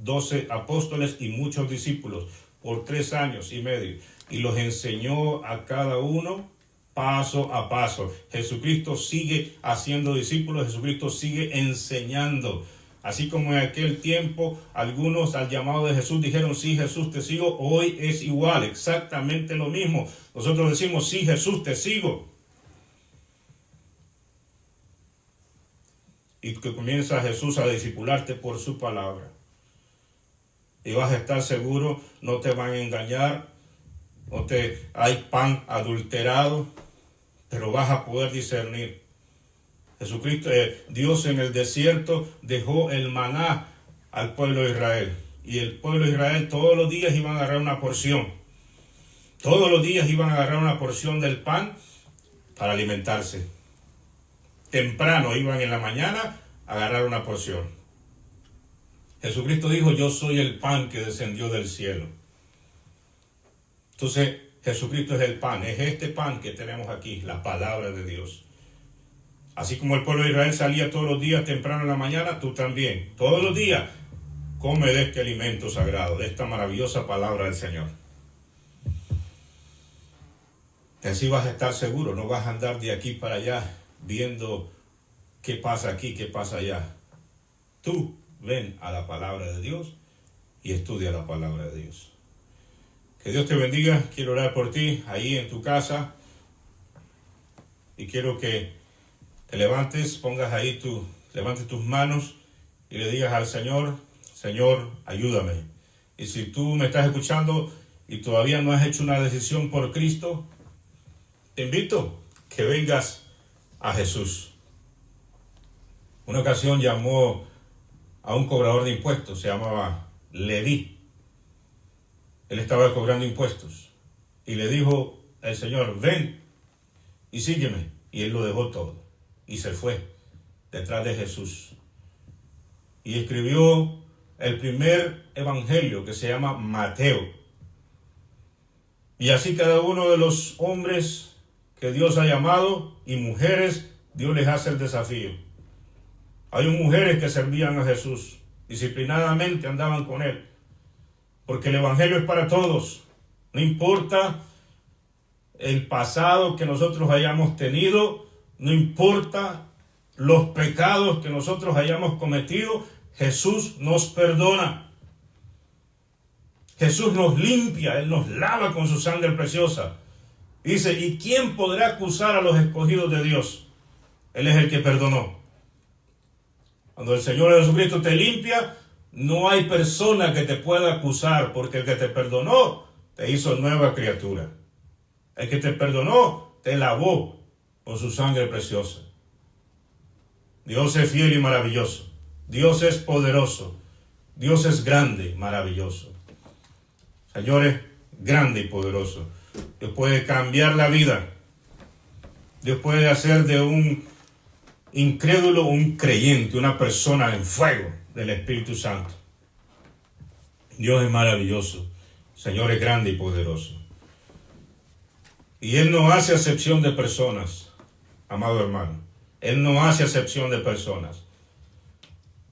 12 apóstoles y muchos discípulos por 3 años y medio y los enseñó a cada uno paso a paso. Jesucristo sigue haciendo discípulos, Jesucristo sigue enseñando. Así como en aquel tiempo algunos al llamado de Jesús dijeron, sí Jesús te sigo, hoy es igual, exactamente lo mismo. Nosotros decimos, sí Jesús te sigo. Y que comienza Jesús a discipularte por su palabra. Y vas a estar seguro, no te van a engañar, hay pan adulterado, pero vas a poder discernir. Jesucristo, Dios en el desierto dejó el maná al pueblo de Israel. Y el pueblo de Israel todos los días iban a agarrar una porción. Todos los días iban a agarrar una porción del pan para alimentarse. Temprano iban en la mañana a agarrar una porción. Jesucristo dijo, yo soy el pan que descendió del cielo. Entonces, Jesucristo es el pan, es este pan que tenemos aquí, la palabra de Dios. Así como el pueblo de Israel salía todos los días temprano en la mañana, tú también, todos los días, come de este alimento sagrado, de esta maravillosa palabra del Señor. Y así vas a estar seguro, no vas a andar de aquí para allá viendo qué pasa aquí, qué pasa allá. Tú ven a la palabra de Dios y estudia la palabra de Dios. Que Dios te bendiga. Quiero orar por ti ahí en tu casa. Y quiero que te levantes, levantes tus manos y le digas al Señor, Señor, ayúdame. Y si tú me estás escuchando y todavía no has hecho una decisión por Cristo, te invito que vengas a Jesús. Una ocasión llamó a un cobrador de impuestos, se llamaba Leví. Él estaba cobrando impuestos y le dijo al Señor: ven y sígueme. Y él lo dejó todo y se fue detrás de Jesús. Y escribió el primer evangelio, que se llama Mateo. Y así cada uno de los hombres que Dios ha llamado y mujeres, Dios les hace el desafío. Hay mujeres que servían a Jesús, disciplinadamente andaban con él, porque el evangelio es para todos. No importa el pasado que nosotros hayamos tenido, no importa los pecados que nosotros hayamos cometido, Jesús nos perdona. Jesús nos limpia, Él nos lava con su sangre preciosa. Dice: ¿y quién podrá acusar a los escogidos de Dios? Él es el que perdonó. Cuando el Señor Jesucristo te limpia, no hay persona que te pueda acusar, porque el que te perdonó te hizo nueva criatura. El que te perdonó te lavó con su sangre preciosa. Dios es fiel y maravilloso. Dios es poderoso. Dios es grande, maravilloso. Señores, grande y poderoso. Dios puede cambiar la vida. Dios puede hacer de un incrédulo un creyente, una persona en fuego del Espíritu Santo. Dios es maravilloso. Señor es grande y poderoso. Y Él no hace acepción de personas, amado hermano. Él no hace acepción de personas.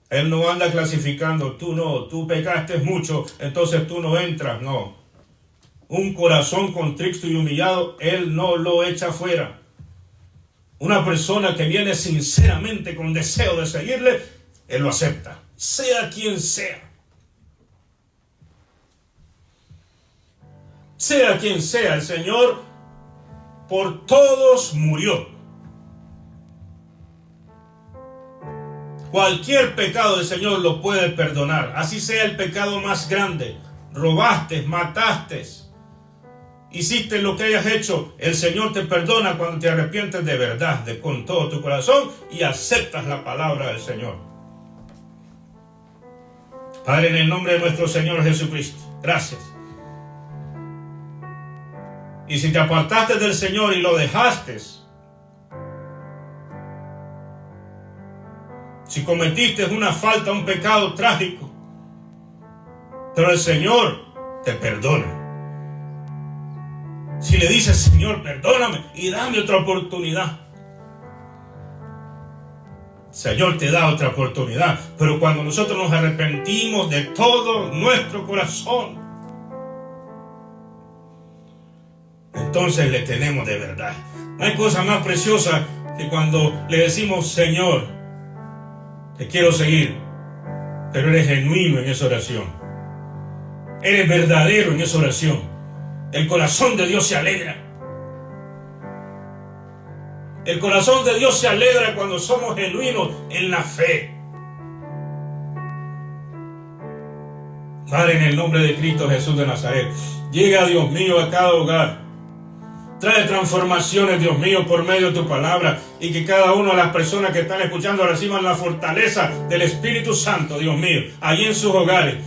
Él no anda clasificando: tú no, tú pecaste mucho, entonces tú no entras. No. Un corazón contrito y humillado, Él no lo echa fuera. Una persona que viene sinceramente con deseo de seguirle, Él lo acepta, sea quien sea. Sea quien sea, el Señor por todos murió. Cualquier pecado del Señor lo puede perdonar, así sea el pecado más grande. Robaste, mataste, hiciste lo que hayas hecho, el Señor te perdona cuando te arrepientes de verdad, con todo tu corazón, y aceptas la palabra del Señor. Padre, en el nombre de nuestro Señor Jesucristo, gracias. Y si te apartaste del Señor y lo dejaste, si cometiste una falta, un pecado trágico, pero el Señor te perdona. Si le dices: Señor, perdóname y dame otra oportunidad, el Señor te da otra oportunidad. Pero cuando nosotros nos arrepentimos de todo nuestro corazón, entonces le tenemos de verdad. No hay cosa más preciosa que cuando le decimos: Señor, te quiero seguir, pero eres genuino en esa oración. Eres verdadero en esa oración. El corazón de Dios se alegra. El corazón de Dios se alegra cuando somos genuinos en la fe. Padre, en el nombre de Cristo Jesús de Nazaret, llega, Dios mío, a cada hogar. Trae transformaciones, Dios mío, por medio de tu palabra, y que cada una de las personas que están escuchando reciban la fortaleza del Espíritu Santo, Dios mío, allí en sus hogares.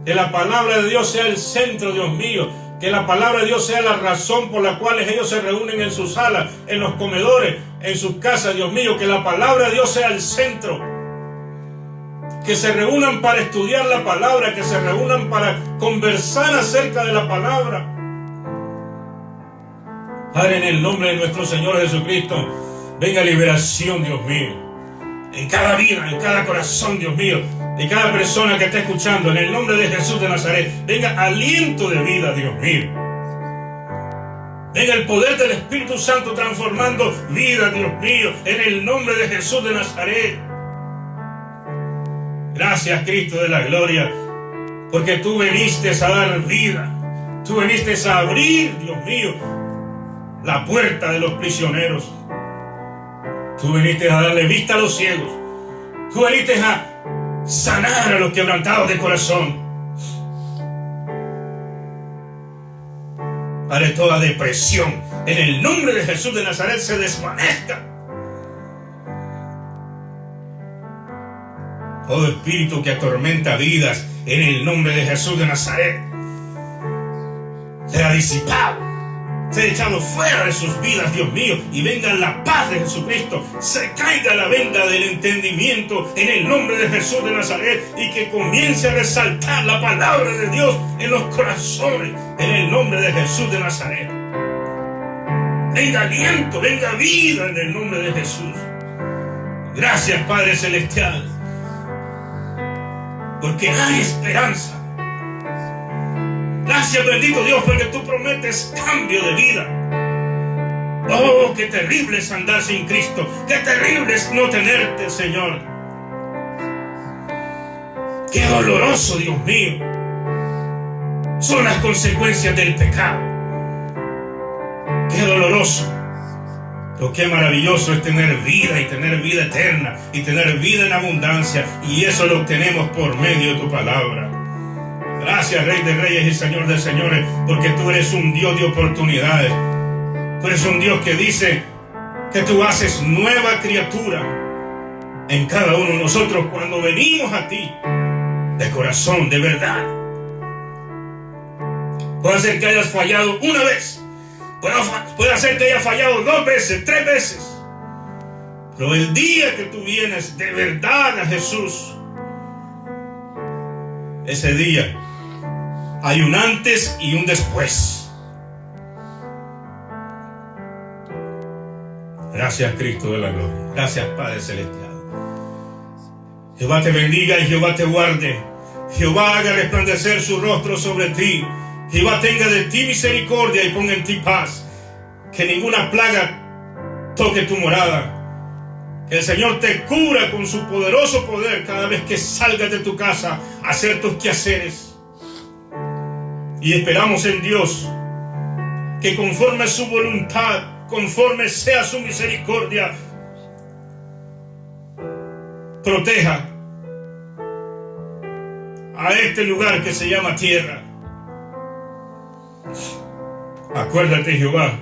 Que la palabra de Dios sea el centro, Dios mío. Que la palabra de Dios sea la razón por la cual ellos se reúnen en sus salas, en los comedores, en sus casas, Dios mío. Que la palabra de Dios sea el centro. Que se reúnan para estudiar la palabra, que se reúnan para conversar acerca de la palabra. Padre, en el nombre de nuestro Señor Jesucristo, venga liberación, Dios mío, en cada vida, en cada corazón, Dios mío, de cada persona que esté escuchando, en el nombre de Jesús de Nazaret. Venga aliento de vida, Dios mío. Venga el poder del Espíritu Santo transformando vida, Dios mío, en el nombre de Jesús de Nazaret. Gracias, Cristo de la gloria, porque tú viniste a dar vida. Tú viniste a abrir, Dios mío, la puerta de los prisioneros. Tú viniste a darle vista a los ciegos. Tú viniste a sanar a los quebrantados de corazón. Padre, toda depresión en el nombre de Jesús de Nazaret se desvanezca. Todo espíritu que atormenta vidas en el nombre de Jesús de Nazaret será disipado, será echado fuera de sus vidas, Dios mío, y venga la paz de Jesucristo. Se caiga la venda del entendimiento en el nombre de Jesús de Nazaret y que comience a resaltar la palabra de Dios en los corazones en el nombre de Jesús de Nazaret. Venga aliento, venga vida en el nombre de Jesús. Gracias, Padre Celestial, porque hay esperanza. Gracias, bendito Dios, porque tú prometes cambio de vida. Oh, qué terrible es andar sin Cristo. Qué terrible es no tenerte, Señor. Qué doloroso, Dios mío, son las consecuencias del pecado. Qué doloroso. Pero qué maravilloso es tener vida y tener vida eterna y tener vida en abundancia. Y eso lo obtenemos por medio de tu palabra. Gracias, Rey de Reyes y Señor de Señores, porque tú eres un Dios de oportunidades. Tú eres un Dios que dice que tú haces nueva criatura en cada uno de nosotros cuando venimos a ti de corazón, de verdad. Puede ser que hayas fallado una vez. Puede ser que haya fallado 2 veces, 3 veces. Pero el día que tú vienes de verdad a Jesús, ese día hay un antes y un después. Gracias, Cristo de la gloria. Gracias, Padre Celestial. Jehová te bendiga y Jehová te guarde. Jehová haga resplandecer su rostro sobre ti. Jehová tenga de ti misericordia y ponga en ti paz. Que ninguna plaga toque tu morada. Que el Señor te cubra con su poderoso poder cada vez que salgas de tu casa a hacer tus quehaceres. Y esperamos en Dios que conforme a su voluntad, conforme sea su misericordia, proteja a este lugar que se llama tierra. Acuérdate, Jehová,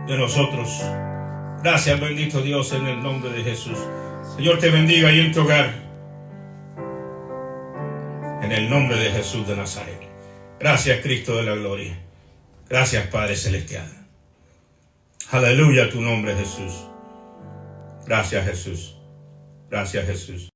de nosotros. Gracias, bendito Dios, en el nombre de Jesús. Señor, te bendiga ahí en tu hogar, en el nombre de Jesús de Nazaret. Gracias, Cristo de la gloria. Gracias, Padre Celestial. Aleluya a tu nombre, Jesús. Gracias, Jesús. Gracias, Jesús.